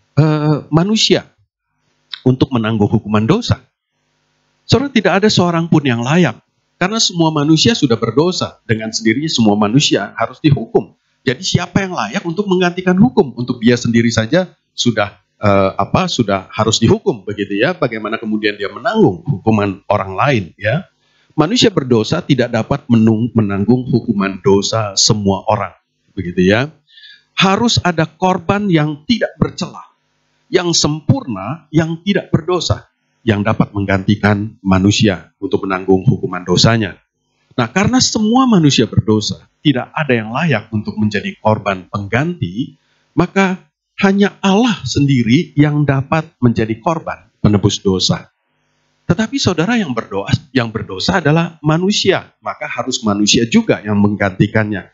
manusia untuk menanggung hukuman dosa? Saudara, tidak ada seorang pun yang layak. Karena semua manusia sudah berdosa. Dengan sendirinya semua manusia harus dihukum. Jadi siapa yang layak untuk menggantikan hukum? Untuk dia sendiri saja sudah sudah harus dihukum, begitu ya. Bagaimana kemudian dia menanggung hukuman orang lain, ya? Manusia berdosa tidak dapat menanggung hukuman dosa semua orang, begitu ya. Harus ada korban yang tidak bercela, yang sempurna, yang tidak berdosa, yang dapat menggantikan manusia untuk menanggung hukuman dosanya. Nah, karena semua manusia berdosa, tidak ada yang layak untuk menjadi korban pengganti, maka hanya Allah sendiri yang dapat menjadi korban penebus dosa. Tetapi saudara, yang berdosa adalah manusia, maka harus manusia juga yang menggantikannya.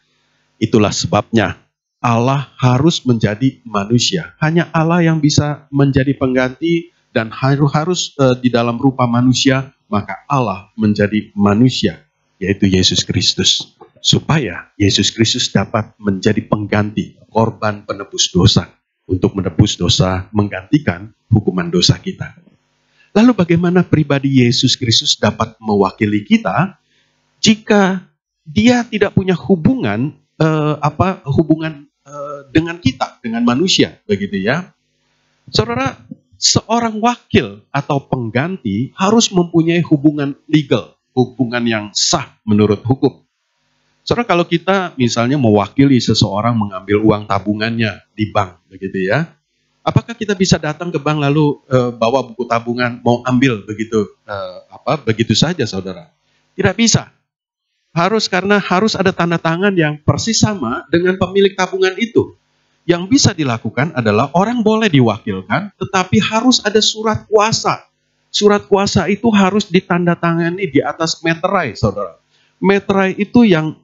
Itulah sebabnya Allah harus menjadi manusia. Hanya Allah yang bisa menjadi pengganti dan harus di dalam rupa manusia, maka Allah menjadi manusia, yaitu Yesus Kristus. Supaya Yesus Kristus dapat menjadi pengganti, korban penebus dosa, untuk menebus dosa, menggantikan hukuman dosa kita. Lalu bagaimana pribadi Yesus Kristus dapat mewakili kita jika dia tidak punya hubungan dengan kita, dengan manusia, begitu ya. Saudara, seorang wakil atau pengganti harus mempunyai hubungan legal, hubungan yang sah menurut hukum. Saudara, kalau kita misalnya mewakili seseorang mengambil uang tabungannya di bank, begitu ya, apakah kita bisa datang ke bank lalu bawa buku tabungan mau ambil begitu saja, saudara? Tidak bisa. Karena harus ada tanda tangan yang persis sama dengan pemilik tabungan itu. Yang bisa dilakukan adalah orang boleh diwakilkan, tetapi harus ada surat kuasa. Surat kuasa itu harus ditandatangani di atas meterai, saudara. Meterai itu yang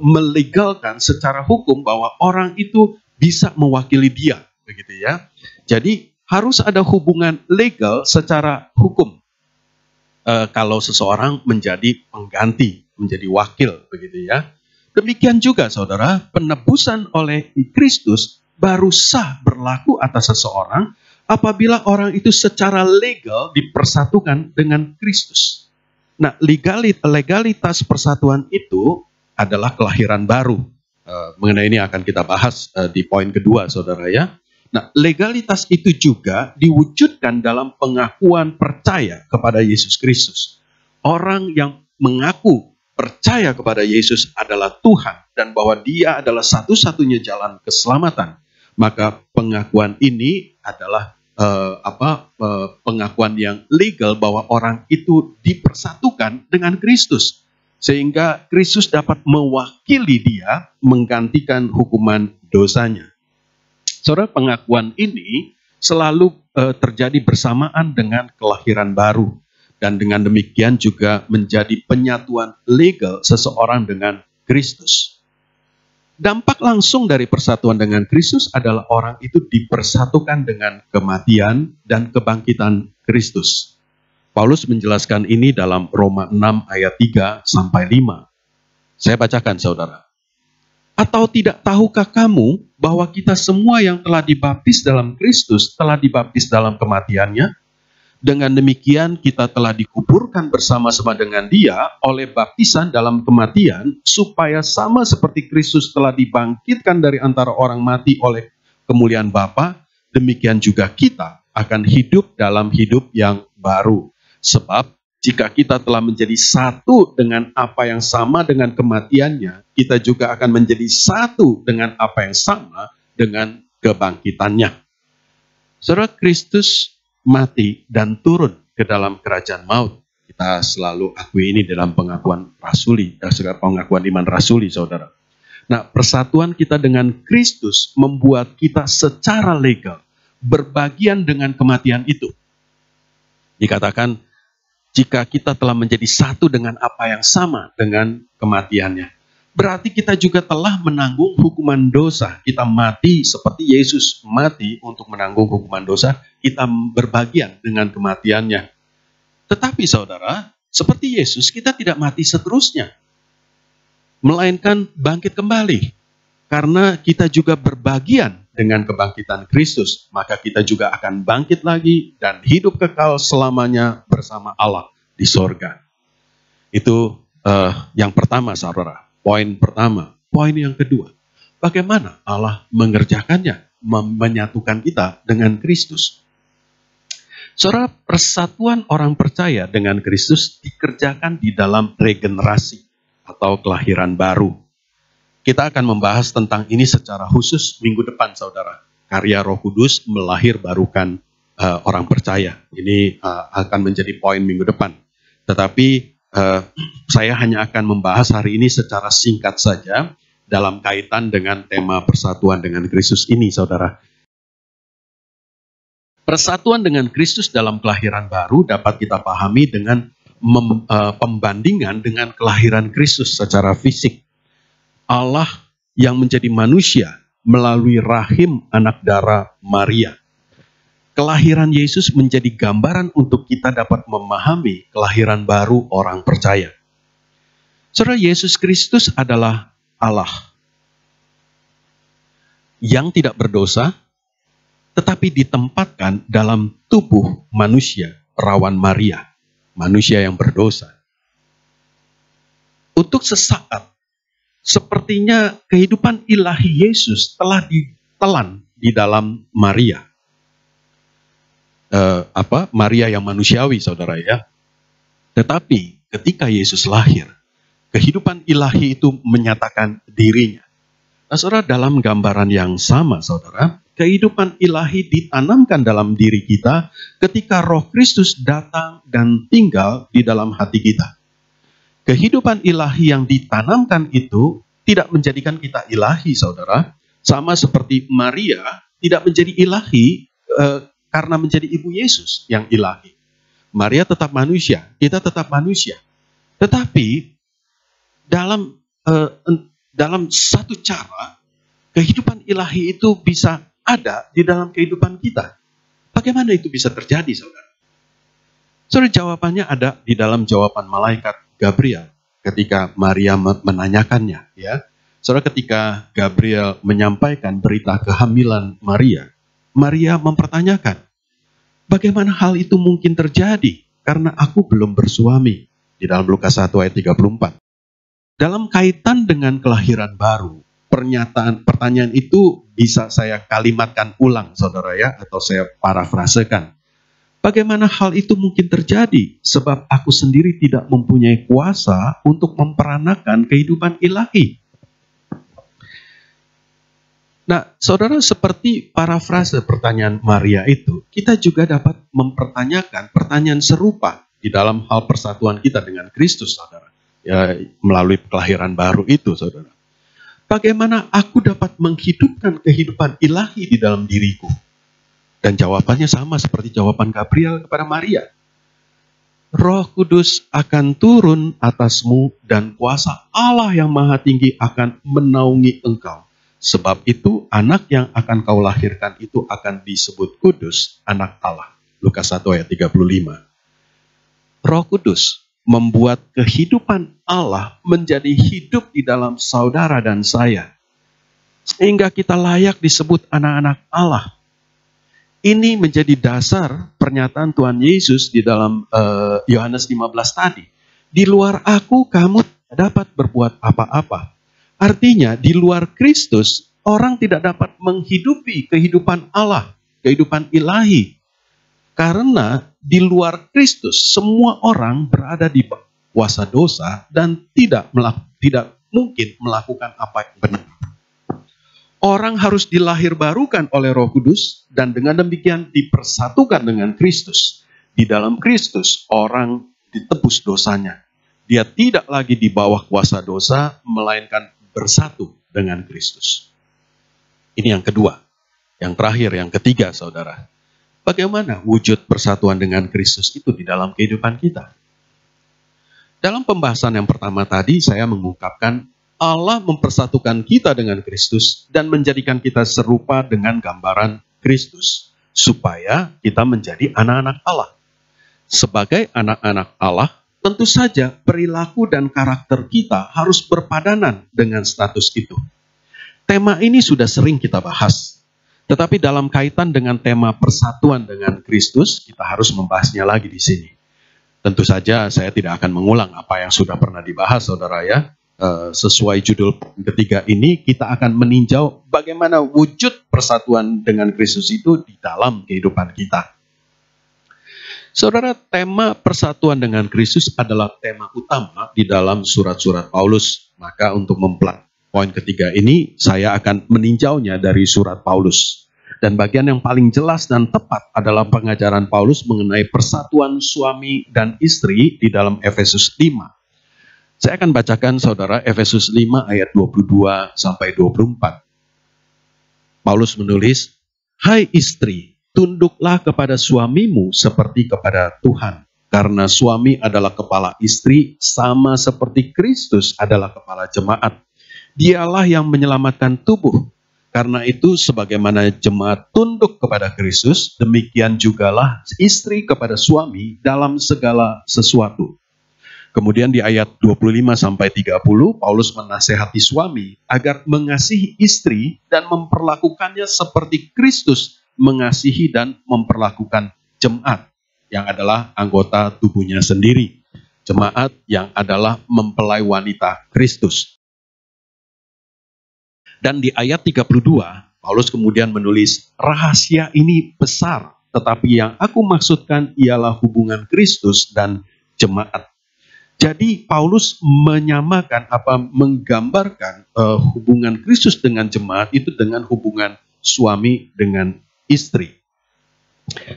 melegalkan secara hukum bahwa orang itu bisa mewakili dia, begitu ya. Jadi harus ada hubungan legal secara hukum. Kalau seseorang menjadi pengganti, menjadi wakil, begitu ya. Demikian juga saudara, penebusan oleh Kristus baru sah berlaku atas seseorang apabila orang itu secara legal dipersatukan dengan Kristus. Nah, legalitas persatuan itu adalah kelahiran baru. Mengenai ini akan kita bahas di poin kedua, saudara ya. Nah, legalitas itu juga diwujudkan dalam pengakuan percaya kepada Yesus Kristus. Orang yang mengaku percaya kepada Yesus adalah Tuhan dan bahwa Dia adalah satu-satunya jalan keselamatan, maka pengakuan ini adalah pengakuan yang legal bahwa orang itu dipersatukan dengan Kristus, sehingga Kristus dapat mewakili dia menggantikan hukuman dosanya. Saudara, pengakuan ini selalu terjadi bersamaan dengan kelahiran baru. Dan dengan demikian juga menjadi penyatuan legal seseorang dengan Kristus. Dampak langsung dari persatuan dengan Kristus adalah orang itu dipersatukan dengan kematian dan kebangkitan Kristus. Paulus menjelaskan ini dalam Roma 6 ayat 3-5. Saya bacakan, saudara. Atau tidak tahukah kamu bahwa kita semua yang telah dibaptis dalam Kristus telah dibaptis dalam kematiannya? Dengan demikian kita telah dikuburkan bersama-sama dengan Dia oleh baptisan dalam kematian, supaya sama seperti Kristus telah dibangkitkan dari antara orang mati oleh kemuliaan Bapa, demikian juga kita akan hidup dalam hidup yang baru. Sebab jika kita telah menjadi satu dengan apa yang sama dengan kematiannya, kita juga akan menjadi satu dengan apa yang sama dengan kebangkitannya. Saudara, Kristus mati dan turun ke dalam kerajaan maut. Kita selalu akui ini dalam pengakuan rasuli, pengakuan iman rasuli, saudara. Nah, persatuan kita dengan Kristus membuat kita secara legal berbagian dengan kematian itu. Dikatakan, jika kita telah menjadi satu dengan apa yang sama dengan kematiannya, berarti kita juga telah menanggung hukuman dosa. Kita mati seperti Yesus mati untuk menanggung hukuman dosa. Kita berbagian dengan kematiannya. Tetapi saudara, seperti Yesus, kita tidak mati seterusnya, melainkan bangkit kembali. Karena kita juga berbagian dengan kebangkitan Kristus, maka kita juga akan bangkit lagi dan hidup kekal selamanya bersama Allah di sorga. Itu yang pertama, saudara. Poin pertama. Poin yang kedua, bagaimana Allah mengerjakannya, menyatukan kita dengan Kristus. Saudara, persatuan orang percaya dengan Kristus dikerjakan di dalam regenerasi atau kelahiran baru. Kita akan membahas tentang ini secara khusus minggu depan, saudara. Karya Roh Kudus melahirbarukan orang percaya. Ini akan menjadi poin minggu depan. Tetapi saya hanya akan membahas hari ini secara singkat saja dalam kaitan dengan tema persatuan dengan Kristus ini, saudara. Persatuan dengan Kristus dalam kelahiran baru dapat kita pahami dengan pembandingan dengan kelahiran Kristus secara fisik. Allah yang menjadi manusia melalui rahim anak darah Maria. Kelahiran Yesus menjadi gambaran untuk kita dapat memahami kelahiran baru orang percaya. Saudara, Yesus Kristus adalah Allah yang tidak berdosa, tetapi ditempatkan dalam tubuh manusia, perawan Maria, manusia yang berdosa. Untuk sesaat, sepertinya kehidupan ilahi Yesus telah ditelan di dalam Maria. Maria yang manusiawi, saudara ya. Tetapi ketika Yesus lahir, kehidupan ilahi itu menyatakan dirinya. Nah, saudara, dalam gambaran yang sama, saudara, kehidupan ilahi ditanamkan dalam diri kita ketika Roh Kristus datang dan tinggal di dalam hati kita. Kehidupan ilahi yang ditanamkan itu tidak menjadikan kita ilahi, saudara. Sama seperti Maria tidak menjadi ilahi karena menjadi ibu Yesus yang ilahi. Maria tetap manusia, kita tetap manusia. Tetapi dalam satu cara, kehidupan ilahi itu bisa ada di dalam kehidupan kita. Bagaimana itu bisa terjadi, saudara? Saudara, jawabannya ada di dalam jawaban malaikat Gabriel ketika Maria menanyakannya, ya. Saudara, ketika Gabriel menyampaikan berita kehamilan Maria, Maria mempertanyakan, bagaimana hal itu mungkin terjadi karena aku belum bersuami, di dalam Lukas 1 ayat 34. Dalam kaitan dengan kelahiran baru, pertanyaan itu bisa saya kalimatkan ulang, saudara ya, atau saya parafrasekan. Bagaimana hal itu mungkin terjadi? Sebab aku sendiri tidak mempunyai kuasa untuk memperanakan kehidupan ilahi. Nah, saudara, seperti parafrase pertanyaan Maria itu, kita juga dapat mempertanyakan pertanyaan serupa di dalam hal persatuan kita dengan Kristus, saudara. Ya, melalui kelahiran baru itu, saudara. Bagaimana aku dapat menghidupkan kehidupan ilahi di dalam diriku? Dan jawabannya sama seperti jawaban Gabriel kepada Maria. Roh Kudus akan turun atasmu dan kuasa Allah yang Maha Tinggi akan menaungi engkau. Sebab itu anak yang akan kau lahirkan itu akan disebut kudus, anak Allah. Lukas 1 ayat 35. Roh Kudus membuat kehidupan Allah menjadi hidup di dalam saudara dan saya. Sehingga kita layak disebut anak-anak Allah. Ini menjadi dasar pernyataan Tuhan Yesus di dalam Yohanes 15 tadi. Di luar aku kamu tidak dapat berbuat apa-apa. Artinya di luar Kristus orang tidak dapat menghidupi kehidupan Allah, kehidupan ilahi. Karena di luar Kristus semua orang berada di kuasa dosa dan tidak mungkin melakukan apa yang benar. Orang harus dilahirbarukan oleh Roh Kudus dan dengan demikian dipersatukan dengan Kristus. Di dalam Kristus orang ditebus dosanya. Dia tidak lagi di bawah kuasa dosa, melainkan bersatu dengan Kristus. Ini yang kedua. Yang terakhir, yang ketiga, saudara. Bagaimana wujud persatuan dengan Kristus itu di dalam kehidupan kita? Dalam pembahasan yang pertama tadi, saya mengungkapkan Allah mempersatukan kita dengan Kristus dan menjadikan kita serupa dengan gambaran Kristus, supaya kita menjadi anak-anak Allah. Sebagai anak-anak Allah, tentu saja perilaku dan karakter kita harus berpadanan dengan status itu. Tema ini sudah sering kita bahas, tetapi dalam kaitan dengan tema persatuan dengan Kristus, kita harus membahasnya lagi di sini. Tentu saja saya tidak akan mengulang apa yang sudah pernah dibahas, saudara ya. Sesuai judul ketiga ini, kita akan meninjau bagaimana wujud persatuan dengan Kristus itu di dalam kehidupan kita. Saudara, tema persatuan dengan Kristus adalah tema utama di dalam surat-surat Paulus. Maka untuk poin ketiga ini, saya akan meninjaunya dari surat Paulus. Dan bagian yang paling jelas dan tepat adalah pengajaran Paulus mengenai persatuan suami dan istri di dalam Efesus 5. Saya akan bacakan saudara Efesus 5 ayat 22 sampai 24. Paulus menulis, "Hai istri, tunduklah kepada suamimu seperti kepada Tuhan. Karena suami adalah kepala istri sama seperti Kristus adalah kepala jemaat. Dialah yang menyelamatkan tubuh. Karena itu sebagaimana jemaat tunduk kepada Kristus, demikian jugalah istri kepada suami dalam segala sesuatu." Kemudian di ayat 25 sampai 30, Paulus menasehati suami agar mengasihi istri dan memperlakukannya seperti Kristus mengasihi dan memperlakukan jemaat, yang adalah anggota tubuhnya sendiri. Jemaat yang adalah mempelai wanita Kristus. Dan di ayat 32, Paulus kemudian menulis, "Rahasia ini besar, tetapi yang aku maksudkan ialah hubungan Kristus dan jemaat." Jadi Paulus menyamakan menggambarkan hubungan Kristus dengan jemaat itu dengan hubungan suami dengan istri.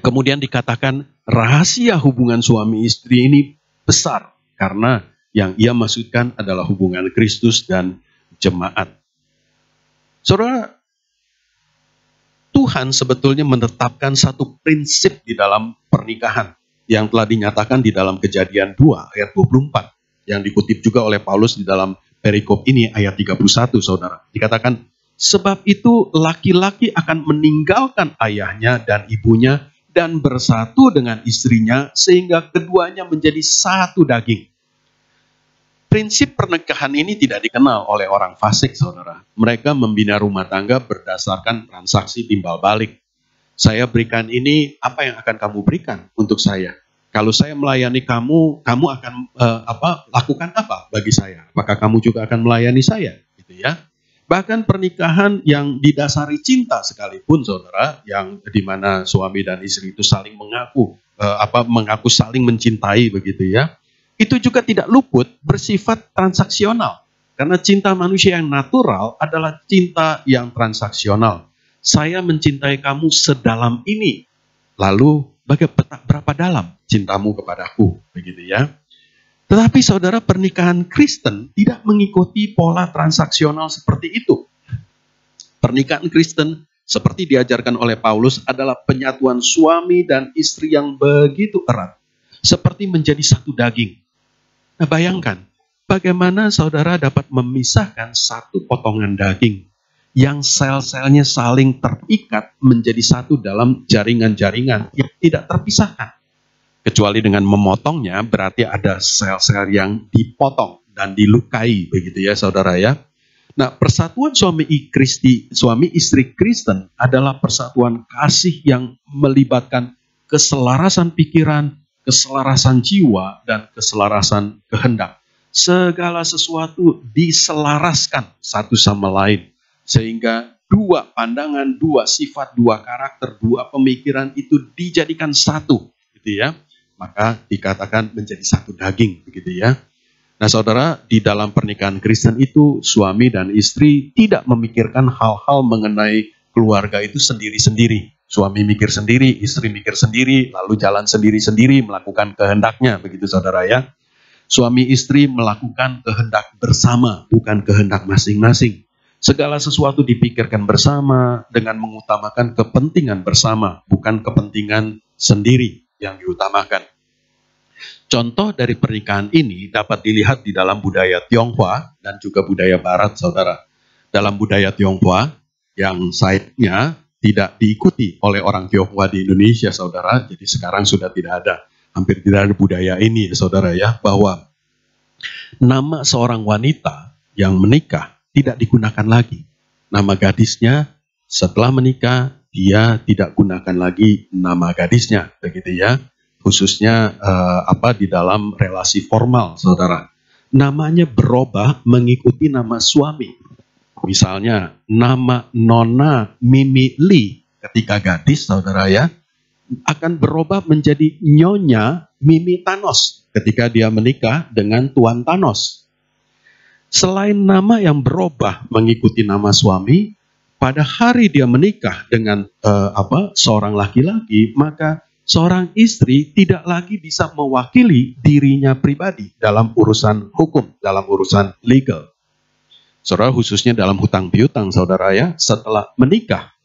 Kemudian dikatakan rahasia hubungan suami istri ini besar karena yang ia maksudkan adalah hubungan Kristus dan jemaat. Saudara, Tuhan sebetulnya menetapkan satu prinsip di dalam pernikahan yang telah dinyatakan di dalam Kejadian 2 ayat 24, yang dikutip juga oleh Paulus di dalam perikop ini ayat 31, saudara. Dikatakan, "Sebab itu laki-laki akan meninggalkan ayahnya dan ibunya dan bersatu dengan istrinya sehingga keduanya menjadi satu daging." Prinsip pernikahan ini tidak dikenal oleh orang fasik, saudara. Mereka membina rumah tangga berdasarkan transaksi timbal balik. Saya berikan ini, apa yang akan kamu berikan untuk saya? Kalau saya melayani kamu, kamu akan lakukan apa bagi saya? Apakah kamu juga akan melayani saya? Gitu ya. Bahkan pernikahan yang didasari cinta sekalipun, saudara, yang dimana suami dan istri itu saling mengaku saling mencintai, begitu ya. Itu juga tidak luput bersifat transaksional. Karena cinta manusia yang natural adalah cinta yang transaksional. Saya mencintai kamu sedalam ini. Lalu berapa dalam cintamu kepadaku, begitu ya. Tetapi saudara, pernikahan Kristen tidak mengikuti pola transaksional seperti itu. Pernikahan Kristen seperti diajarkan oleh Paulus adalah penyatuan suami dan istri yang begitu erat. Seperti menjadi satu daging. Nah, bayangkan, bagaimana saudara dapat memisahkan satu potongan daging yang sel-selnya saling terikat menjadi satu dalam jaringan-jaringan yang tidak terpisahkan. Kecuali dengan memotongnya, berarti ada sel-sel yang dipotong dan dilukai, begitu ya saudara ya. Nah, persatuan suami istri Kristen adalah persatuan kasih yang melibatkan keselarasan pikiran, keselarasan jiwa, dan keselarasan kehendak. Segala sesuatu diselaraskan satu sama lain. Sehingga dua pandangan, dua sifat, dua karakter, dua pemikiran itu dijadikan satu. Gitu ya. Maka dikatakan menjadi satu daging. Begitu ya. Nah saudara, di dalam pernikahan Kristen itu, suami dan istri tidak memikirkan hal-hal mengenai keluarga itu sendiri-sendiri. Suami mikir sendiri, istri mikir sendiri, lalu jalan sendiri-sendiri melakukan kehendaknya, begitu saudara ya. Suami istri melakukan kehendak bersama, bukan kehendak masing-masing. Segala sesuatu dipikirkan bersama dengan mengutamakan kepentingan bersama, bukan kepentingan sendiri yang diutamakan. Contoh dari pernikahan ini dapat dilihat di dalam budaya Tionghoa dan juga budaya Barat, saudara. Dalam budaya Tionghoa, yang sayangnya tidak diikuti oleh orang Tionghoa di Indonesia, saudara. Jadi sekarang sudah tidak ada, hampir tidak ada budaya ini, saudara ya, bahwa nama seorang wanita yang menikah tidak digunakan lagi. Nama gadisnya setelah menikah, dia tidak gunakan lagi nama gadisnya, begitu ya. Khususnya di dalam relasi formal, saudara. Namanya berubah mengikuti nama suami. Misalnya nama Nona Mimi Lee ketika gadis, saudara ya, akan berubah menjadi Nyonya Mimi Thanos ketika dia menikah dengan Tuan Thanos. Selain nama yang berubah mengikuti nama suami, pada hari dia menikah dengan seorang laki-laki, maka seorang istri tidak lagi bisa mewakili dirinya pribadi dalam urusan hukum, dalam urusan legal. Saudara, khususnya dalam hutang piutang, saudara ya, setelah menikah,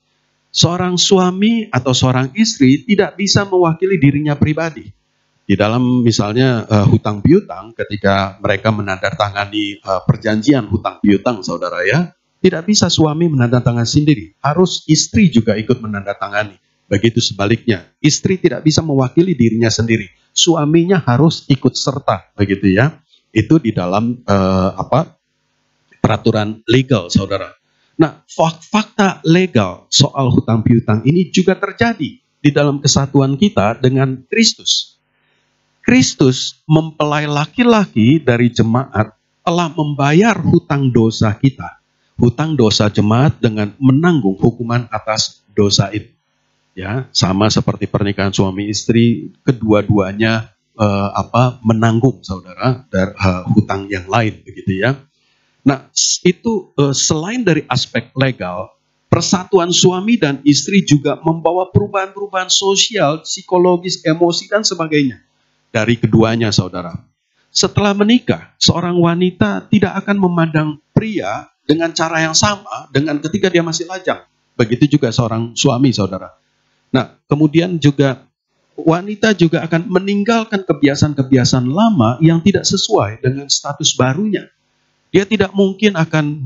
seorang suami atau seorang istri tidak bisa mewakili dirinya pribadi. Di dalam misalnya hutang piutang, ketika mereka menandatangani perjanjian hutang piutang, saudara ya, tidak bisa suami menandatangani sendiri, harus istri juga ikut menandatangani. Begitu sebaliknya, istri tidak bisa mewakili dirinya sendiri, suaminya harus ikut serta, begitu ya. Itu di dalam peraturan legal, saudara. Nah, fakta legal soal hutang piutang ini juga terjadi di dalam kesatuan kita dengan Kristus. Kristus mempelai laki-laki dari jemaat telah membayar hutang dosa kita. Hutang dosa jemaat dengan menanggung hukuman atas dosa itu. Ya, sama seperti pernikahan suami istri, kedua-duanya menanggung, saudara, dari hutang yang lain, begitu ya. Nah, itu selain dari aspek legal, persatuan suami dan istri juga membawa perubahan-perubahan sosial, psikologis, emosi, dan sebagainya dari keduanya, saudara. Setelah menikah, seorang wanita tidak akan memandang pria dengan cara yang sama dengan ketika dia masih lajang. Begitu juga seorang suami, saudara. Nah, kemudian juga wanita juga akan meninggalkan kebiasaan-kebiasaan lama yang tidak sesuai dengan status barunya. Dia tidak mungkin akan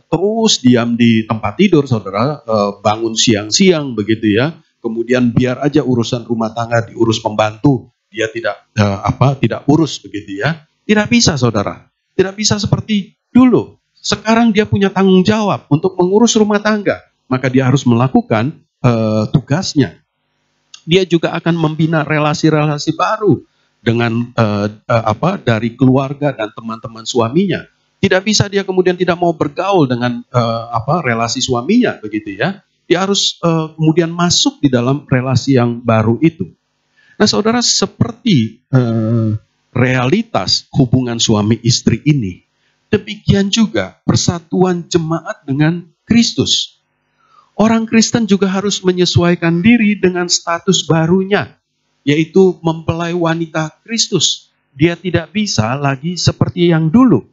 terus diam di tempat tidur, saudara, bangun siang-siang begitu ya. Kemudian biar aja urusan rumah tangga diurus pembantu, dia tidak urus begitu ya. Tidak bisa, saudara. Tidak bisa seperti dulu. Sekarang dia punya tanggung jawab untuk mengurus rumah tangga, maka dia harus melakukan tugasnya. Dia juga akan membina relasi-relasi baru dengan dari keluarga dan teman-teman suaminya. Tidak bisa dia kemudian tidak mau bergaul dengan relasi suaminya, begitu ya. Dia harus kemudian masuk di dalam relasi yang baru itu. Nah, saudara, seperti realitas hubungan suami istri ini, demikian juga persatuan jemaat dengan Kristus. Orang Kristen juga harus menyesuaikan diri dengan status barunya, yaitu mempelai wanita Kristus. Dia tidak bisa lagi seperti yang dulu.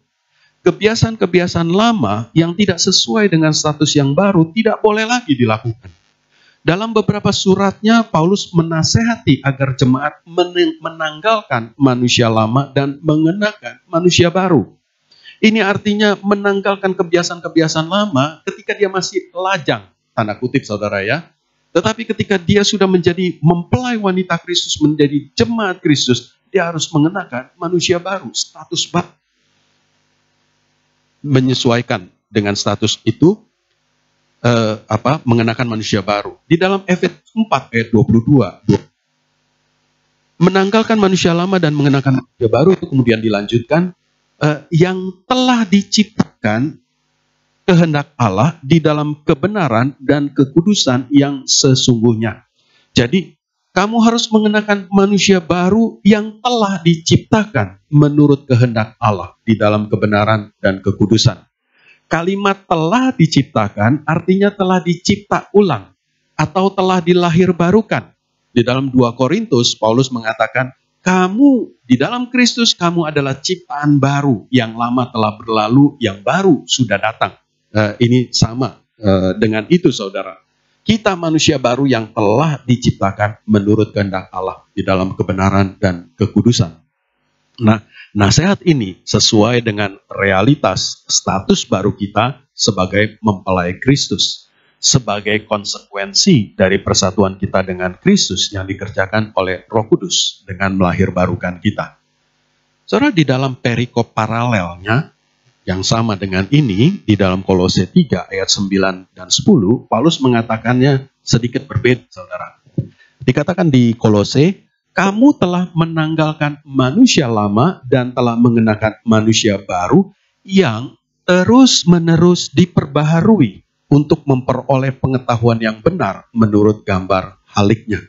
Kebiasaan-kebiasaan lama yang tidak sesuai dengan status yang baru tidak boleh lagi dilakukan. Dalam beberapa suratnya, Paulus menasehati agar jemaat menanggalkan manusia lama dan mengenakan manusia baru. Ini artinya menanggalkan kebiasaan-kebiasaan lama ketika dia masih lajang, tanda kutip, saudara ya. Tetapi ketika dia sudah menjadi mempelai wanita Kristus, menjadi jemaat Kristus, dia harus mengenakan manusia baru, status baru. Menyesuaikan dengan status itu, mengenakan manusia baru. Di dalam Efesus 4 ayat 22, menanggalkan manusia lama dan mengenakan manusia baru, itu kemudian dilanjutkan, yang telah diciptakan kehendak Allah di dalam kebenaran dan kekudusan yang sesungguhnya. Jadi, kamu harus mengenakan manusia baru yang telah diciptakan menurut kehendak Allah di dalam kebenaran dan kekudusan. Kalimat telah diciptakan artinya telah dicipta ulang atau telah dilahirbarukan. Di dalam 2 Korintus, Paulus mengatakan, kamu di dalam Kristus, kamu adalah ciptaan baru, yang lama telah berlalu, yang baru sudah datang. ini sama dengan itu, saudara. Kita manusia baru yang telah diciptakan menurut kehendak Allah di dalam kebenaran dan kekudusan. Nah, nasihat ini sesuai dengan realitas status baru kita sebagai mempelai Kristus, sebagai konsekuensi dari persatuan kita dengan Kristus yang dikerjakan oleh Roh Kudus dengan melahirbarukan kita. Saudara, di dalam perikop paralelnya yang sama dengan ini, di dalam Kolose 3 ayat 9 dan 10, Paulus mengatakannya sedikit berbeda, saudara. Dikatakan di Kolose, kamu telah menanggalkan manusia lama dan telah mengenakan manusia baru yang terus-menerus diperbaharui untuk memperoleh pengetahuan yang benar menurut gambar haliknya.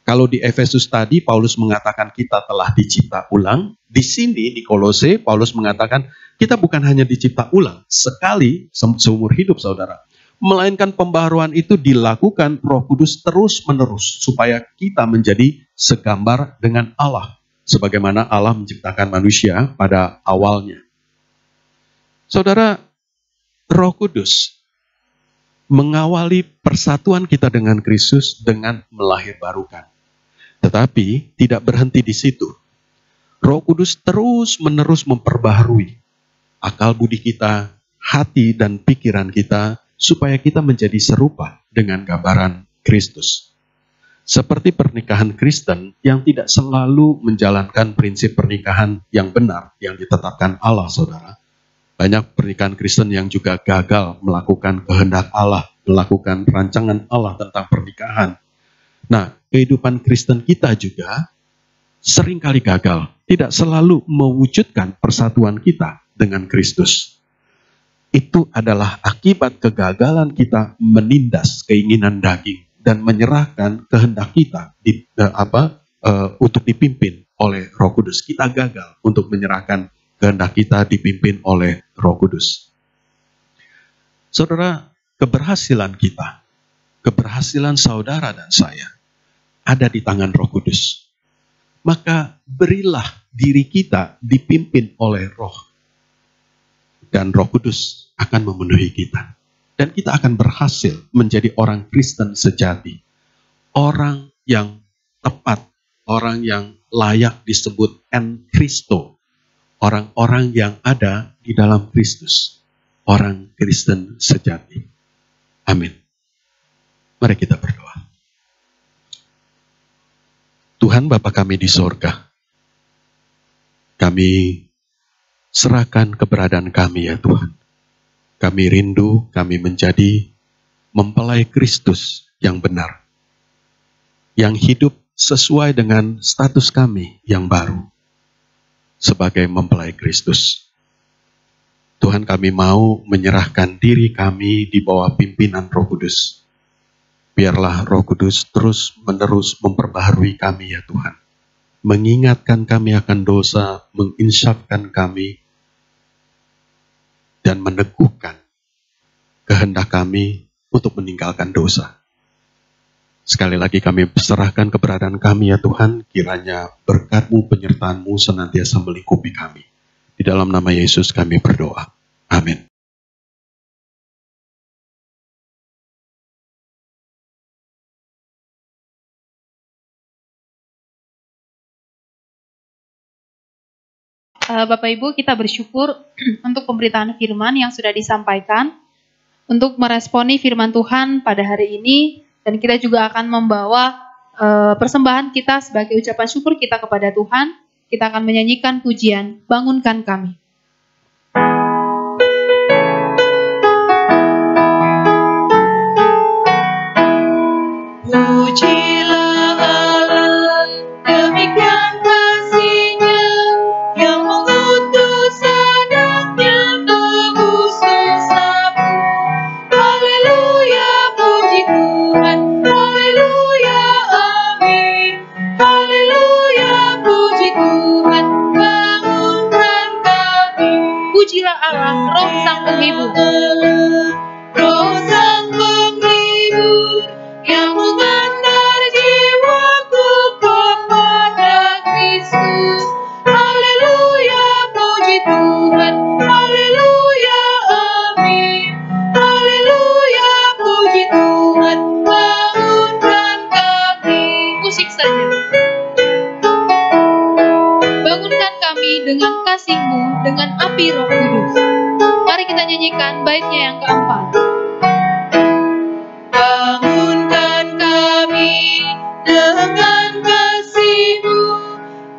Kalau di Efesus tadi, Paulus mengatakan kita telah dicipta ulang. Di sini, di Kolose, Paulus mengatakan kita bukan hanya dicipta ulang sekali seumur hidup, saudara. Melainkan pembaharuan itu dilakukan Roh Kudus terus-menerus supaya kita menjadi segambar dengan Allah. Sebagaimana Allah menciptakan manusia pada awalnya. Saudara, Roh Kudus mengawali persatuan kita dengan Kristus dengan melahirbarukan. Tetapi tidak berhenti di situ. Roh Kudus terus-menerus memperbaharui akal budi kita, hati dan pikiran kita, supaya kita menjadi serupa dengan gambaran Kristus. Seperti pernikahan Kristen yang tidak selalu menjalankan prinsip pernikahan yang benar yang ditetapkan Allah, saudara. Banyak pernikahan Kristen yang juga gagal melakukan kehendak Allah, melakukan rancangan Allah tentang pernikahan. Nah, kehidupan Kristen kita juga seringkali gagal, tidak selalu mewujudkan persatuan kita dengan Kristus. Itu adalah akibat kegagalan kita menindas keinginan daging dan menyerahkan kehendak kita untuk dipimpin oleh Roh Kudus. Kita gagal untuk menyerahkan kehendak kita dipimpin oleh Roh Kudus. Saudara, keberhasilan kita, keberhasilan saudara dan saya, ada di tangan Roh Kudus. Maka berilah diri kita dipimpin oleh Roh. Dan Roh Kudus akan memenuhi kita. Dan kita akan berhasil menjadi orang Kristen sejati. Orang yang tepat, orang yang layak disebut en Kristo. Orang-orang yang ada di dalam Kristus. Orang Kristen sejati. Amin. Mari kita berdoa. Tuhan Bapa kami di sorga, kami serahkan keberadaan kami ya Tuhan. Kami rindu, kami menjadi mempelai Kristus yang benar. Yang hidup sesuai dengan status kami yang baru. Sebagai mempelai Kristus. Tuhan, kami mau menyerahkan diri kami di bawah pimpinan Roh Kudus. Biarlah Roh Kudus terus-menerus memperbaharui kami ya Tuhan. Mengingatkan kami akan dosa, menginsafkan kami, dan meneguhkan kehendak kami untuk meninggalkan dosa. Sekali lagi kami serahkan keberadaan kami ya Tuhan, kiranya berkat-Mu, penyertaan-Mu senantiasa melingkupi kami. Di dalam nama Yesus kami berdoa. Amin. Bapak Ibu, kita bersyukur untuk pemberitaan firman yang sudah disampaikan, untuk meresponi firman Tuhan pada hari ini, dan kita juga akan membawa persembahan kita sebagai ucapan syukur kita kepada Tuhan. Kita akan menyanyikan pujian, bangunkan kami. Pujilah Allah, demikian kasih-Nya yang mengutus anaknya tebus dosaku. Haleluya, puji Tuhan. Haleluya, amin. Haleluya, puji Tuhan. Bangunkan kami. Pujilah Allah, Roh Sang Penghibur. Roh Sang Penghibur yang mengantar jiwaku kepada Kristus. Haleluya, puji Tuhan. Haleluya, amin. api Roh Kudus. Mari kita nyanyikan baitnya yang keempat. Bangunkan kami dengan kasih-Mu,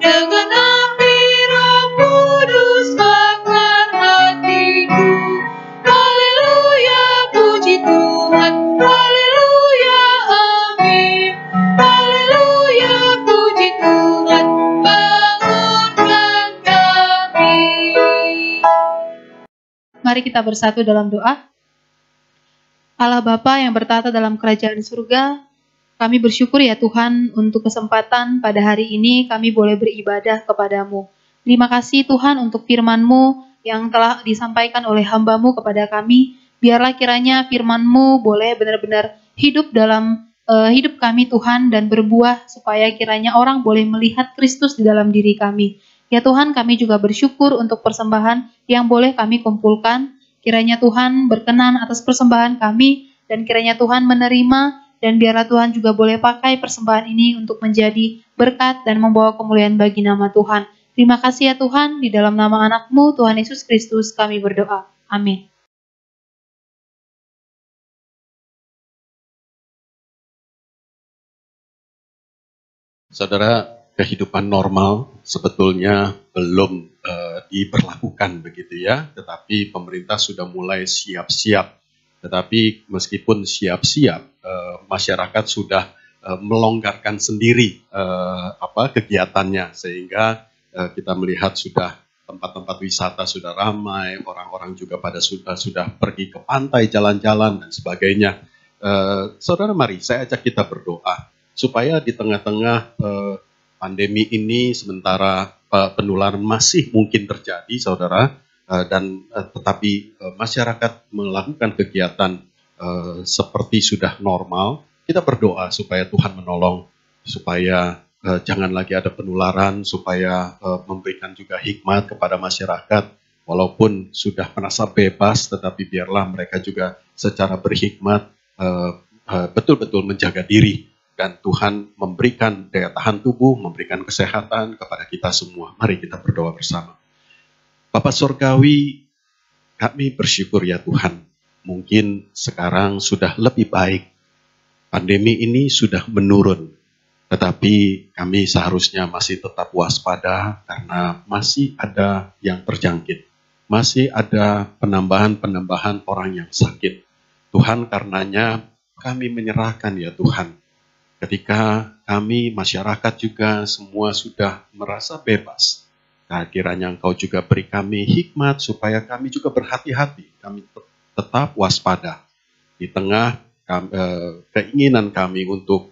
dengan api Roh Kudus bakar hatiku. Haleluya, puji Tuhan. Haleluya, amin. Haleluya, puji Tuhan. Bangunkan kami. Mari kita bersatu dalam doa. Allah Bapa yang bertata dalam kerajaan surga, kami bersyukur ya Tuhan untuk kesempatan pada hari ini kami boleh beribadah kepadamu. Terima kasih Tuhan untuk firman-Mu yang telah disampaikan oleh hamba-Mu kepada kami. Biarlah kiranya firman-Mu boleh benar-benar hidup dalam hidup kami Tuhan dan berbuah supaya kiranya orang boleh melihat Kristus di dalam diri kami. Ya Tuhan, kami juga bersyukur untuk persembahan yang boleh kami kumpulkan. Kiranya Tuhan berkenan atas persembahan kami dan kiranya Tuhan menerima dan biarlah Tuhan juga boleh pakai persembahan ini untuk menjadi berkat dan membawa kemuliaan bagi nama Tuhan. Terima kasih ya Tuhan, di dalam nama anak-Mu Tuhan Yesus Kristus kami berdoa. Amin. Saudara, kehidupan normal sebetulnya belum diberlakukan begitu ya, tetapi pemerintah sudah mulai siap-siap. Tetapi meskipun siap-siap, masyarakat sudah melonggarkan sendiri kegiatannya, sehingga kita melihat sudah tempat-tempat wisata sudah ramai, orang-orang juga pada sudah pergi ke pantai, jalan-jalan dan sebagainya. Saudara, mari saya ajak kita berdoa supaya di tengah-tengah pandemi ini, sementara penularan masih mungkin terjadi, saudara, dan tetapi masyarakat melakukan kegiatan seperti sudah normal, kita berdoa supaya Tuhan menolong, supaya jangan lagi ada penularan, supaya memberikan juga hikmat kepada masyarakat, walaupun sudah merasa bebas, tetapi biarlah mereka juga secara berhikmat betul-betul menjaga diri. Dan Tuhan memberikan daya tahan tubuh, memberikan kesehatan kepada kita semua. Mari kita berdoa bersama. Bapa Surgawi, kami bersyukur ya Tuhan. Mungkin sekarang sudah lebih baik. Pandemi ini sudah menurun. Tetapi kami seharusnya masih tetap waspada karena masih ada yang terjangkit. Masih ada penambahan-penambahan orang yang sakit. Tuhan, karenanya kami menyerahkan ya Tuhan. Ketika kami, masyarakat juga semua sudah merasa bebas, nah, kiranya Engkau juga beri kami hikmat supaya kami juga berhati-hati, kami tetap waspada. Di tengah keinginan kami untuk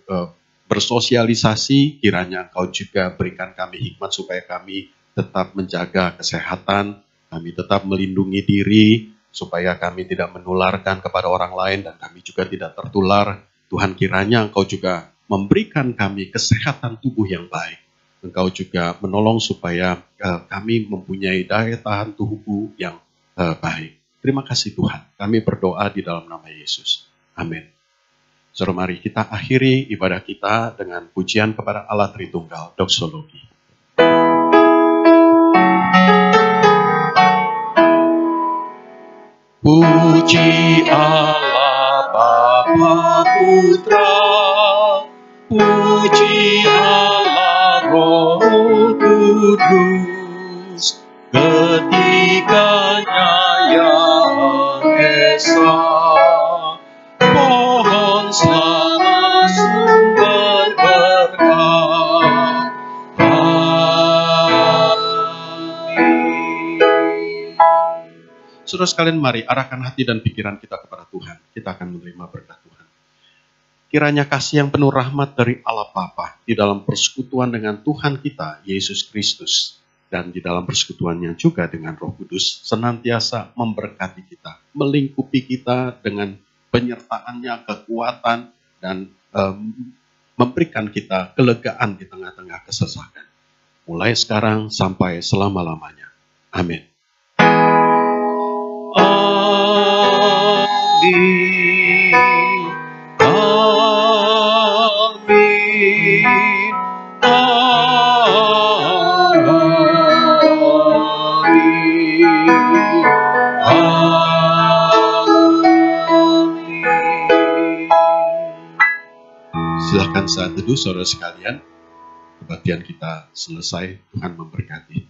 bersosialisasi, kiranya Engkau juga berikan kami hikmat supaya kami tetap menjaga kesehatan, kami tetap melindungi diri, supaya kami tidak menularkan kepada orang lain dan kami juga tidak tertular. Tuhan, kiranya Engkau juga memberikan kami kesehatan tubuh yang baik. Engkau juga menolong supaya kami mempunyai daya tahan tubuh yang baik. Terima kasih Tuhan. Kami berdoa di dalam nama Yesus. Amin. Saudara, mari kita akhiri ibadah kita dengan pujian kepada Allah Tritunggal, doksologi. Puji Allah Bapa Putra, puji Allah Roh Kudus, ketiganya yang esa, pohon selama sumber berkah. Amin. Saudara sekalian, mari arahkan hati dan pikiran kita kepada Tuhan. Kita akan menerima berkat Tuhan. Kiranya kasih yang penuh rahmat dari Allah Bapa di dalam persekutuan dengan Tuhan kita, Yesus Kristus, dan di dalam persekutuannya juga dengan Roh Kudus, senantiasa memberkati kita, melingkupi kita dengan penyertaannya, kekuatan, dan memberikan kita kelegaan di tengah-tengah kesesakan. Mulai sekarang sampai selama-lamanya. Amin. Amin. Amin. Amin. Silahkan saat teduh saudara sekalian. Kebaktian kita selesai, Tuhan memberkati.